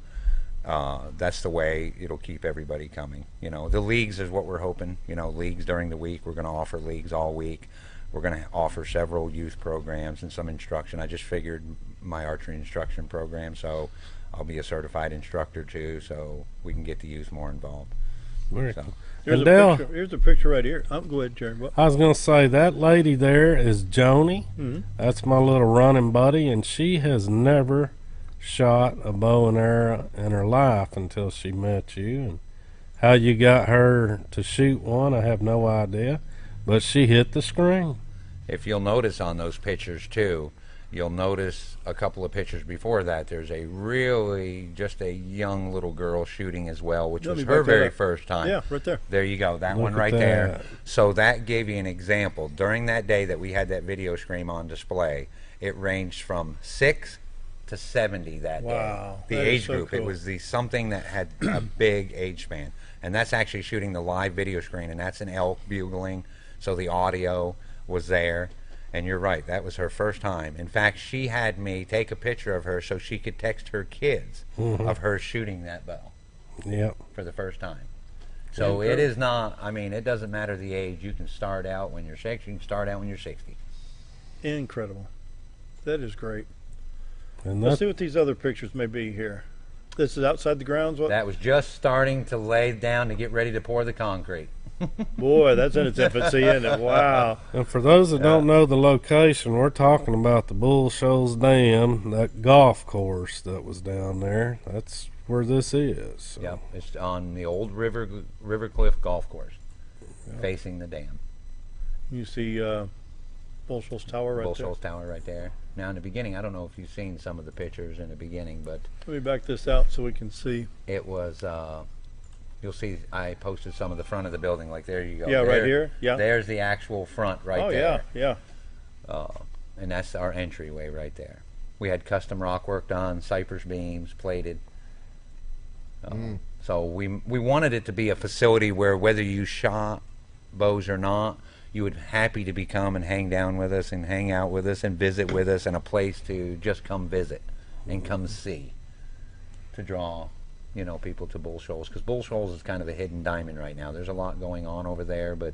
that's the way it'll keep everybody coming. You know, the leagues is what we're hoping. You know, leagues during the week. We're going to offer leagues all week. We're going to offer several youth programs and some instruction. I just figured my archery instruction program, so I'll be a certified instructor too, so we can get the youth more involved. Very So. cool. Here's a picture right here. Go ahead, Jerry. What? I was going to say, that lady there is Joni. Mhm. That's my little running buddy, and she has never shot a bow and arrow in her life until she met you. And how you got her to shoot one, I have no idea, but she hit the screen. If you'll notice on those pictures too, you'll notice a couple of pictures before that, there's a really just a young little girl shooting as well, which Let was me her back that very up. first time. Yeah, right there. There you go, that Look one at right there. that. So that gave you an example. During that day that we had that video screen on display, it ranged from 6 to 70 that Wow, day. The that is age so group, it cool. was something that had a big age span. And that's actually shooting the live video screen, and that's an elk bugling, so the audio was there. And you're right, that was her first time. In fact, she had me take a picture of her so she could text her kids Mhm. of her shooting that bow Yep. for the first time. So it is not, I mean, it doesn't matter the age. You can start out when you're 6, you can start out when you're 60. Incredible. That is great. And Let's that, see what these other pictures may be here. This is outside the grounds. What? That was just starting to lay down to get ready to pour the concrete. Boy, that's in its infancy, isn't it? Wow. and for those that don't know the location, we're talking about the Bull Shoals Dam, that golf course that was down there. That's where this is. So. Yep, it's on the old River Cliff Golf Course, facing the dam. You see Bull Shoals Tower right Bull there. Shoals Tower right there. Now in the beginning, I don't know if you've seen some of the pictures in the beginning, but Let me back this out so we can see. it was, you'll see I posted some of the front of the building, like there you go. Yeah, right There- here, yeah. There's the actual front right Oh, there. yeah. And that's our entryway right there. We had custom rock work done, cypress beams, plated. So we wanted it to be a facility where whether you shot bows or not, you would happy to come and hang down with us and hang out with us and visit with us, and a place to just come visit and come see, to draw, you know, people to Bull Shoals, because Bull Shoals is kind of a hidden diamond right now. There's a lot going on over there, but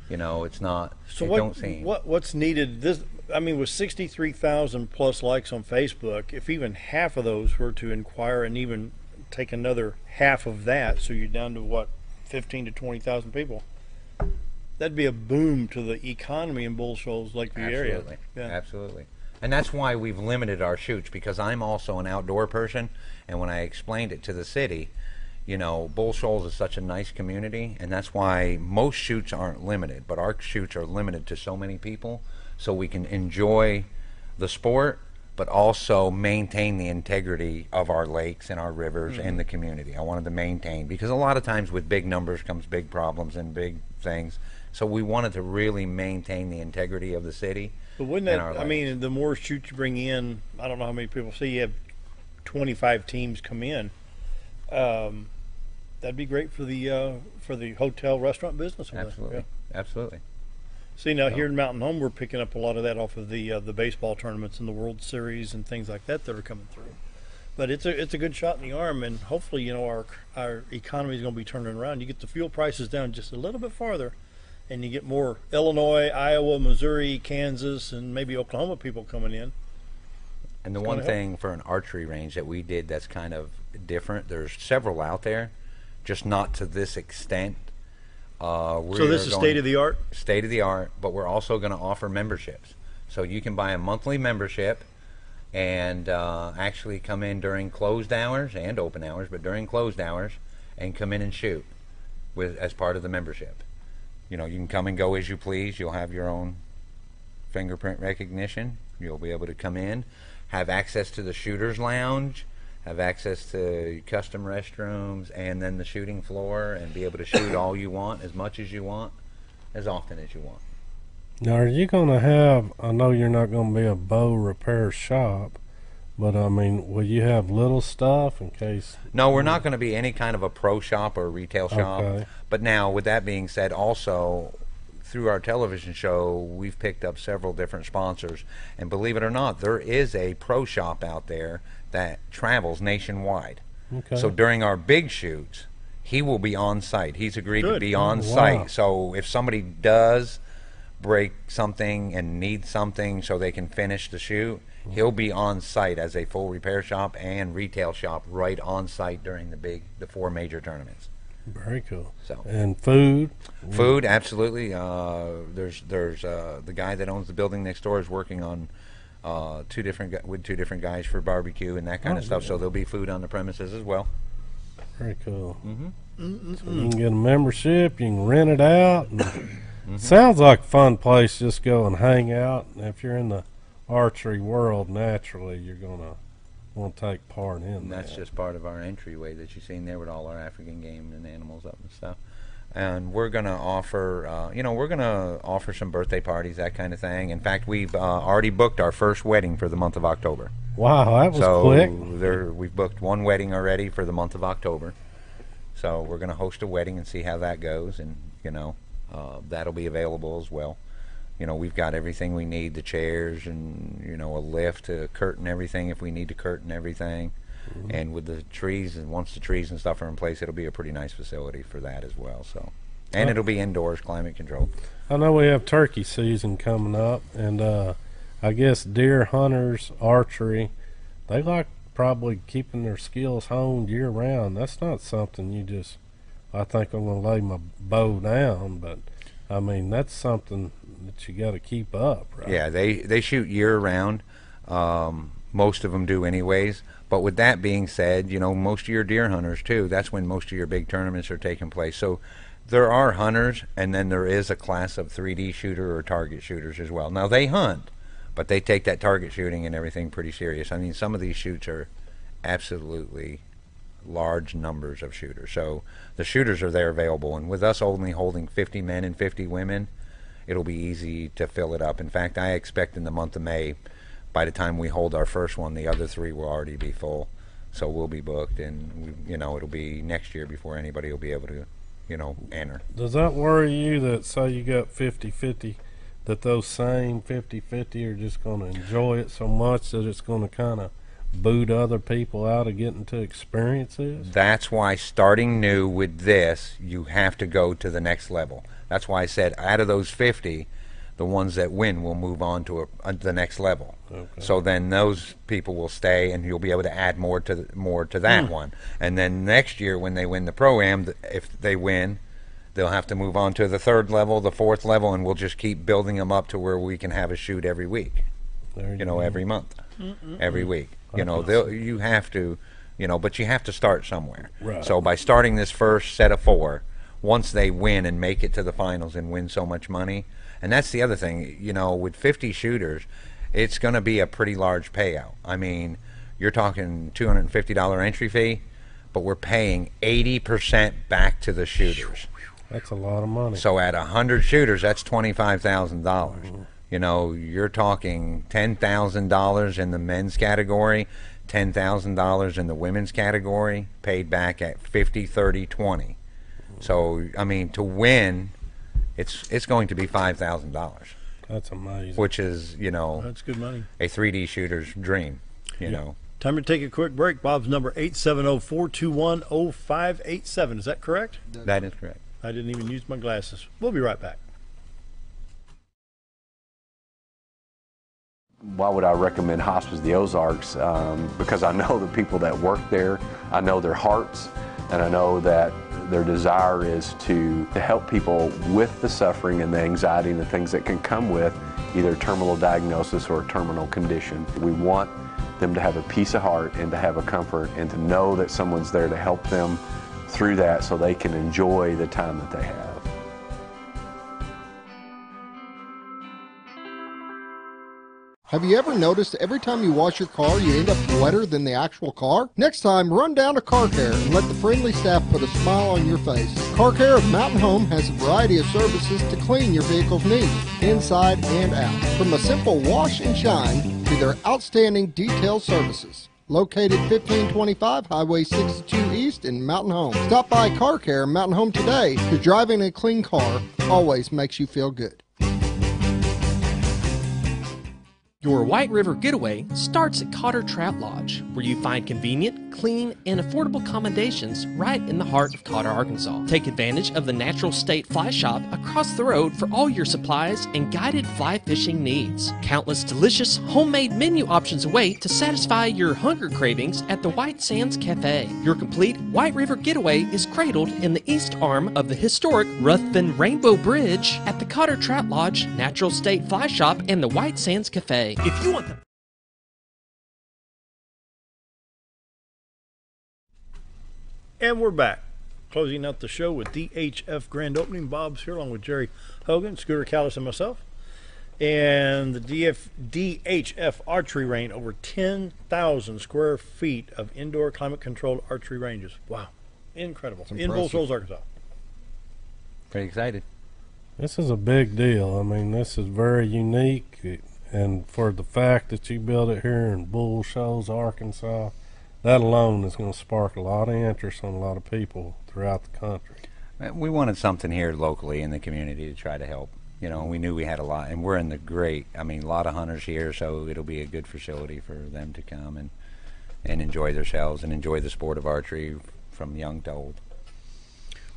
you know, it's not. So it don't seem. what's needed? This, I mean, with 63,000 plus likes on Facebook, if even half of those were to inquire and even take another half of that, so you're down to what, 15 to 20,000 people. That'd be a boom to the economy in Bull Shoals, Lakeview area. Absolutely. Yeah. Absolutely. And that's why we've limited our shoots, because I'm also an outdoor person, and when I explained it to the city, you know, Bull Shoals is such a nice community, and that's why most shoots aren't limited, but our shoots are limited to so many people, so we can enjoy the sport, but also maintain the integrity of our lakes and our rivers and the community. I wanted to maintain, because a lot of times with big numbers comes big problems and big things, so we wanted to really maintain the integrity of the city. But wouldn't and that, our I lakes. mean, the more shoots you bring in, I don't know how many people, say you have 25 teams come in, that'd be great for the hotel restaurant business. over there. Absolutely. Yeah. Absolutely. See, now here in Mountain Home, we're picking up a lot of that off of the baseball tournaments and the World Series and things like that are coming through. But it's a good shot in the arm, and hopefully, you know, our economy is going to be turning around. You get the fuel prices down just a little bit farther, and you get more Illinois, Iowa, Missouri, Kansas, and maybe Oklahoma people coming in. And the It's one gonna help. thing for an archery range that we did that's kind of different, there's several out there, just not to this extent. So this is state of the art? State of the art, but we're also going to offer memberships. So you can buy a monthly membership and actually come in during closed hours and open hours, but during closed hours, and come in and shoot as part of the membership. You know, you can come and go as you please. You'll have your own fingerprint recognition. You'll be able to come in, have access to the shooter's lounge, have access to custom restrooms, and then the shooting floor, and be able to shoot all you want, as much as you want. as often as you want. Now, are you going to have, I know you're not going to be a bow repair shop, but I mean, will you have little stuff in case? No, we're not going to be any kind of a pro shop or a retail shop. Okay. But now, with that being said, also, through our television show, we've picked up several different sponsors. And believe it or not, there is a pro shop out there that travels nationwide. Okay. So during our big shoots, he will be on site. He's agreed to Good. be on Oh, site. wow. So if somebody does break something and needs something so they can finish the shoot, he'll be on site as a full repair shop and retail shop right on site during the 4 major tournaments. Very cool. So. And food? Food, absolutely. There's the guy that owns the building next door is working on two different guys for barbecue and that kind of stuff. Yeah. So there'll be food on the premises as well. Very cool. Mm-hmm. So you can get a membership, you can rent it out. And sounds like a fun place. Just go and hang out. And if you're in the archery world, naturally, you're going to want to take part in And that's that. just part of our entryway that you've seen there with all our African game and animals up and stuff. And we're going to offer, we're going to offer some birthday parties, that kind of thing. In fact, we've already booked our first wedding for the month of October. Wow, that was quick. We've booked one wedding already for the month of October. So we're going to host a wedding and see how that goes. And, that'll be available as well. We've got everything we need, the chairs and, a lift to curtain everything if we need to curtain everything. Mm-hmm. And with the trees, and once the trees and stuff are in place, it'll be a pretty nice facility for that as well. So, and it'll be indoors, climate controlled. I know we have turkey season coming up, and I guess deer hunters, archery, they like probably keeping their skills honed year round. That's not something you just, I think I'm going to lay my bow down, but I mean, that's something that you got to keep up, right? Yeah, they shoot year round. Most of them do anyways. But with that being said, most of your deer hunters too, that's when most of your big tournaments are taking place. So there are hunters, and then there is a class of 3D shooter or target shooters as well. Now they hunt, but they take that target shooting and everything pretty serious. I mean, some of these shoots are absolutely large numbers of shooters. So the shooters are there available, and with us only holding 50 men and 50 women, it'll be easy to fill it up. In fact, I expect in the month of May, by the time we hold our first one, the other 3 will already be full. So we'll be booked, and it'll be next year before anybody will be able to, enter. Does that worry you that, say you got 50-50, that those same 50-50 are just going to enjoy it so much that it's going to kind of boot other people out of getting to experience this? That's why starting new with this, you have to go to the next level. That's why I said out of those 50, the ones that win will move on to the next level. Okay. So then those people will stay, and you'll be able to add more to that one. And then next year, when they win the Pro-Am, if they win, they'll have to move on to the 3rd level, the 4th level, and we'll just keep building them up to where we can have a shoot every week. Every month, every week. You have to, but you have to start somewhere. Right. So by starting this first set of 4, once they win and make it to the finals and win so much money, and that's the other thing, with 50 shooters, it's going to be a pretty large payout. I mean, you're talking $250 entry fee, but we're paying 80% back to the shooters. That's a lot of money. So at 100 shooters, that's $25,000. You're talking $10,000 in the men's category, $10,000 in the women's category, paid back at 50, 30, 20. So, I mean, to win, it's going to be $5,000. That's amazing. Which is, that's good money. A 3D shooter's dream, you know. Time to take a quick break. Bob's number 870-421-0587. Is that correct? That is correct. I didn't even use my glasses. We'll be right back. Why would I recommend Hospice of the Ozarks? Because I know the people that work there, I know their hearts, and I know that their desire is to help people with the suffering and the anxiety and the things that can come with either a terminal diagnosis or a terminal condition. We want them to have a peace of heart and to have a comfort and to know that someone's there to help them through that so they can enjoy the time that they have. Have you ever noticed every time you wash your car, you end up wetter than the actual car? Next time, run down to Car Care and let the friendly staff put a smile on your face. Car Care of Mountain Home has a variety of services to clean your vehicle's needs, inside and out. From a simple wash and shine to their outstanding detail services. Located 1525 Highway 62 East in Mountain Home. Stop by Car Care Mountain Home today, because driving a clean car always makes you feel good. Your White River Getaway starts at Cotter Trout Lodge, where you find convenient, clean, and affordable accommodations right in the heart of Cotter, Arkansas. Take advantage of the Natural State Fly Shop across the road for all your supplies and guided fly fishing needs. Countless delicious homemade menu options await to satisfy your hunger cravings at the White Sands Cafe. Your complete White River Getaway is cradled in the east arm of the historic Ruthven Rainbow Bridge at the Cotter Trout Lodge, Natural State Fly Shop, and the White Sands Cafe. If you want the And we're back, closing out the show with DHF Grand Opening. Bob's here along with Jerry Hogan, Scooter Callis, and myself. And the DHF Archery Range, over 10,000 square feet of indoor climate-controlled archery ranges. Wow, incredible. In Bull Shoals, Arkansas. Pretty excited. This is a big deal. I mean, this is very unique. And for the fact that you built it here in Bull Shoals, Arkansas, that alone is going to spark a lot of interest on a lot of people throughout the country. We wanted something here locally in the community to try to help. You know, we knew we had a lot, and we're in the a lot of hunters here, so it'll be a good facility for them to come and enjoy themselves and enjoy the sport of archery from young to old.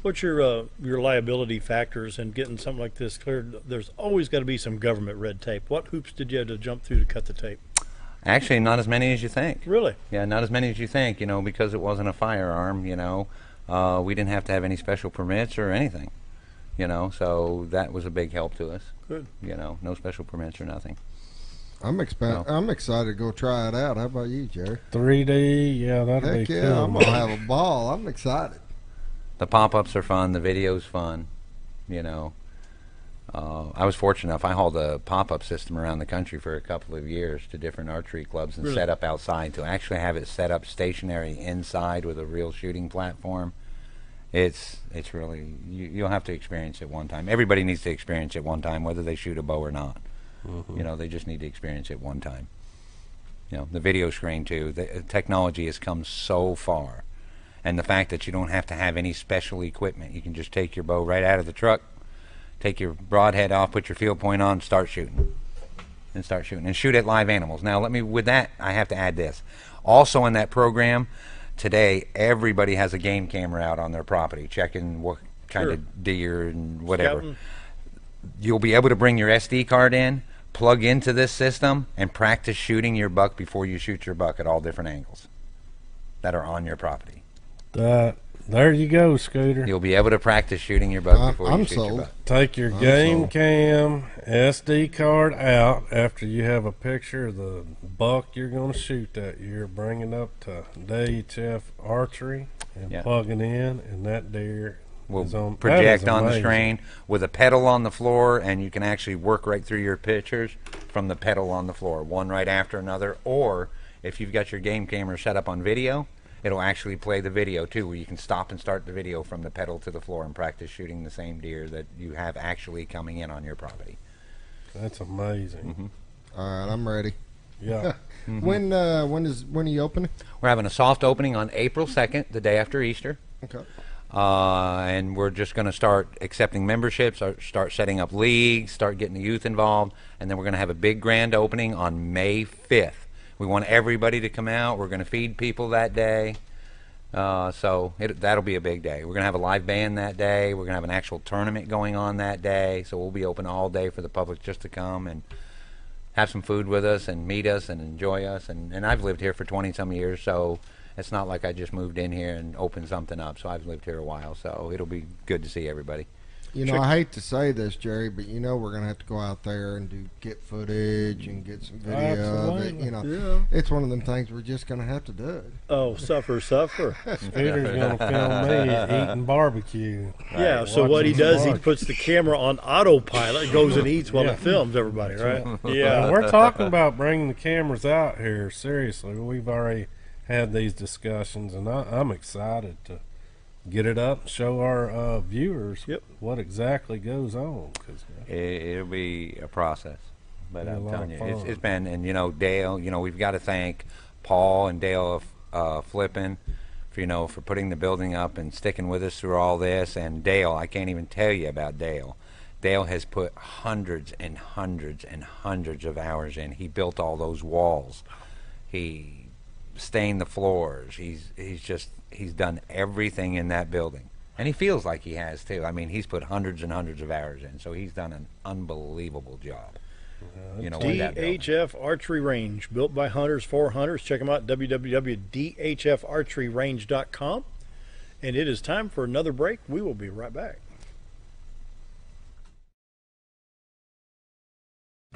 What's your liability factors in getting something like this cleared? There's always got to be some government red tape. What hoops did you have to jump through to cut the tape? Actually, not as many as you think. Really? Yeah, not as many as you think, because it wasn't a firearm, we didn't have to have any special permits or anything, so that was a big help to us. Good. No special permits or nothing. I'm excited to go try it out. How about you, Jerry? 3D, yeah, that'll be cool. I'm going to have a ball. I'm excited. The pop-ups are fun. The video's fun. I was fortunate enough. I hauled a pop-up system around the country for a couple of years to different archery clubs and set up outside. To actually have it set up stationary inside with a real shooting platform, it's really, you'll have to experience it one time. Everybody needs to experience it one time, whether they shoot a bow or not. Mm-hmm. They just need to experience it one time. The video screen too. The technology has come so far. And the fact that you don't have to have any special equipment. You can just take your bow right out of the truck, take your broadhead off, put your field point on, start shooting. And shoot at live animals. Now, with that, I have to add this. Also in that program, today, everybody has a game camera out on their property, checking what kind of deer and whatever. Scouting. You'll be able to bring your SD card in, plug into this system, and practice shooting your buck before you shoot your buck at all different angles that are on your property. There you go, Scooter. You'll be able to practice shooting your buck before you shoot your buck. Take your game cam SD card out after you have a picture of the buck you're going to shoot that year. Bring it up to DHF Archery and plug it in, and that deer will project on the screen with a pedal on the floor, and you can actually work right through your pictures from the pedal on the floor, one right after another. Or if you've got your game camera set up on video, it'll actually play the video too, where you can stop and start the video from the pedal to the floor and practice shooting the same deer that you have actually coming in on your property. That's amazing. Mm-hmm. All right, I'm ready. Yeah. Mm-hmm. When are you opening? We're having a soft opening on April 2nd, the day after Easter. Okay. And we're just going to start accepting memberships, start setting up leagues, start getting the youth involved, and then we're going to have a big grand opening on May 5th. We want everybody to come out. We're going to feed people that day. So that'll be a big day. We're going to have a live band that day. We're going to have an actual tournament going on that day. So we'll be open all day for the public just to come and have some food with us and meet us and enjoy us. And I've lived here for 20-some years, so it's not like I just moved in here and opened something up. So I've lived here a while, so it'll be good to see everybody. You know, I hate to say this, Jerry, but you know we're going to have to go out there and get footage and get some video of it. You know, it's one of them things we're just going to have to do. Oh, suffer. Peter's going to film me eating barbecue. Yeah, so what he does, he puts the camera on autopilot, goes and eats while it films everybody, right? Yeah. And we're talking about bringing the cameras out here, seriously. We've already had these discussions, and I'm excited to get it up and show our viewers what exactly goes on. Cause, it'll be a process, but I'm telling you, it's been, and you know, Dale, you know, we've got to thank Paul and Dale Flippin for putting the building up and sticking with us through all this. And Dale, I can't even tell you about Dale. Dale has put hundreds and hundreds and hundreds of hours in. He built all those walls. He stained the floors. He's done everything in that building, and he feels like he has too. I mean, he's put hundreds and hundreds of hours in, so he's done an unbelievable job. You know, DHF Archery Range, built by hunters for hunters. Check them out, www.dhfarcheryrange.com. And it is time for another break. We will be right back.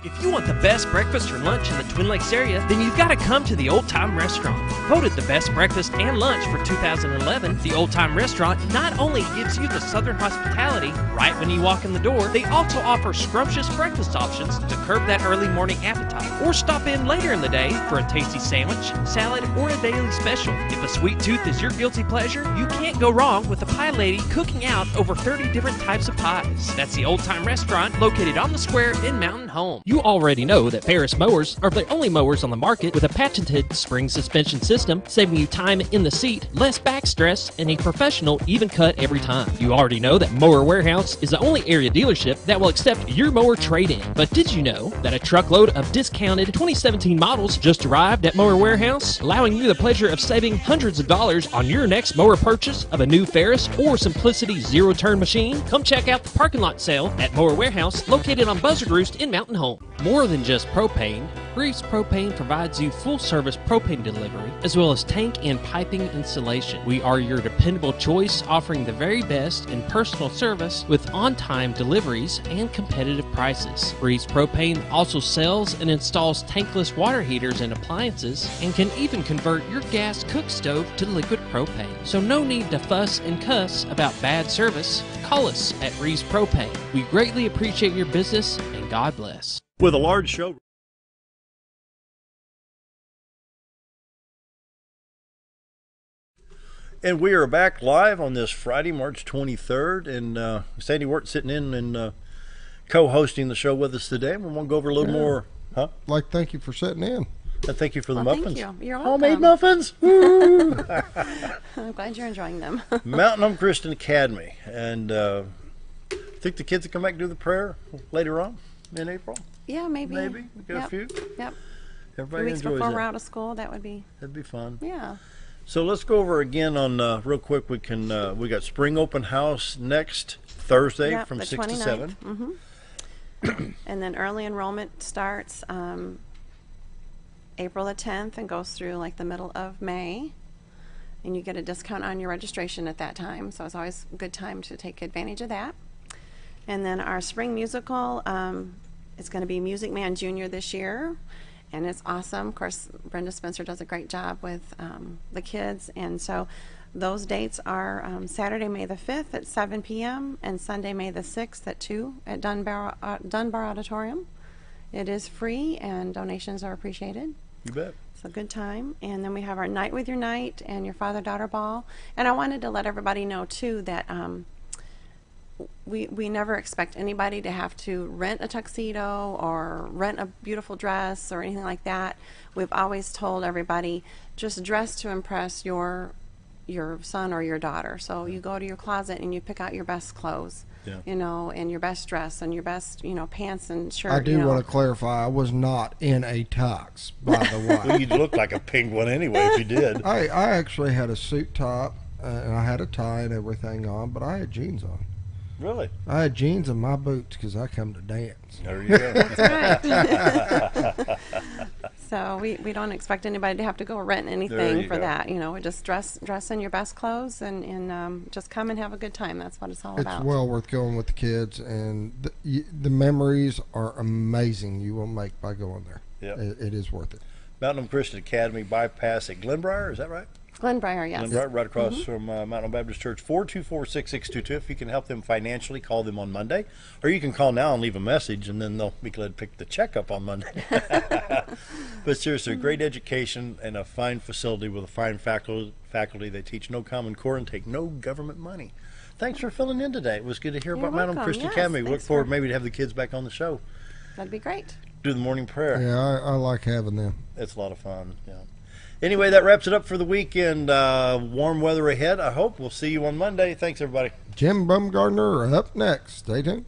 If you want the best breakfast or lunch in the Twin Lakes area, then you've got to come to the Old Time Restaurant. Voted the best breakfast and lunch for 2011, the Old Time Restaurant not only gives you the Southern hospitality right when you walk in the door, they also offer scrumptious breakfast options to curb that early morning appetite. Or stop in later in the day for a tasty sandwich, salad, or a daily special. If a sweet tooth is your guilty pleasure, you can't go wrong with the pie lady cooking out over 30 different types of pies. That's the Old Time Restaurant, located on the square in Mountain Home. You already know that Ferris mowers are the only mowers on the market with a patented spring suspension system, saving you time in the seat, less back stress, and a professional even cut every time. You already know that Mower Warehouse is the only area dealership that will accept your mower trade-in. But did you know that a truckload of discounted 2017 models just arrived at Mower Warehouse, allowing you the pleasure of saving hundreds of dollars on your next mower purchase of a new Ferris or Simplicity zero-turn machine? Come check out the parking lot sale at Mower Warehouse, located on Buzzard Roost in Mountain Home. More than just propane, Reeves Propane provides you full-service propane delivery, as well as tank and piping installation. We are your dependable choice, offering the very best in personal service with on-time deliveries and competitive prices. Reeves Propane also sells and installs tankless water heaters and appliances, and can even convert your gas cook stove to liquid propane. So no need to fuss and cuss about bad service. Call us at Reeves Propane. We greatly appreciate your business, and God bless. With a large show. And we are back live on this Friday, March 23rd, and Sandy Wirt sitting in and co-hosting the show with us today. We want to go over a little more, huh? Like, thank you for sitting in. Thank you for the muffins. Thank you. You're welcome. Homemade muffins. I'm glad you're enjoying them. Mountain Home Christian Academy, and I think the kids will come back and do the prayer later on in April. Yeah, maybe. Maybe we get a few. Yep. Everybody 2 weeks enjoys before that. we're out of school, that'd be fun. Yeah. So let's go over again on real quick. We got Spring Open House next Thursday from 6 to 7. Mm-hmm. And then early enrollment starts April the 10th and goes through like the middle of May. And you get a discount on your registration at that time. So it's always a good time to take advantage of that. And then our spring musical is going to be Music Man Jr. this year. And it's awesome. Of course, Brenda Spencer does a great job with the kids. And so those dates are Saturday, May the 5th at 7 p.m. and Sunday, May the 6th at 2 at Dunbar Auditorium. It is free and donations are appreciated. You bet. It's a good time. And then we have our Night with Your Knight and your Father-Daughter Ball. And I wanted to let everybody know, too, that we never expect anybody to have to rent a tuxedo or rent a beautiful dress or anything like that. We've always told everybody, just dress to impress your son or your daughter. So you go to your closet and you pick out your best clothes, you know, and your best dress and your best, you know, pants and shirt. I do want to clarify, I was not in a tux, by the way. Well, you'd look like a penguin anyway if you did. I actually had a suit top and I had a tie and everything on, but I had jeans on. Really? I had jeans and my boots because I come to dance. There you go. That's right. So we don't expect anybody to have to go rent anything for that. You know, just dress in your best clothes and just come and have a good time. That's what it's all about. It's well worth going with the kids, and the memories are amazing you will make by going there. Yep. It is worth it. Mountain Home Christian Academy bypass at Glenbrier, is that right? Glenbrier, yes. Glenbrier, right across from Mountain Home Baptist Church, 424-6622. If you can help them financially, call them on Monday. Or you can call now and leave a message, and then they'll be glad to pick the check up on Monday. But seriously, great education and a fine facility with a fine faculty. They teach no Common Core and take no government money. Thanks for filling in today. It was good to hear about Mountain Home Christian Academy. We look forward maybe to have the kids back on the show. That'd be great. Do the morning prayer. Yeah, I like having them. It's a lot of fun, yeah. Anyway, that wraps it up for the weekend. Warm weather ahead, I hope. We'll see you on Monday. Thanks, everybody. Jim Bumgardner up next. Stay tuned.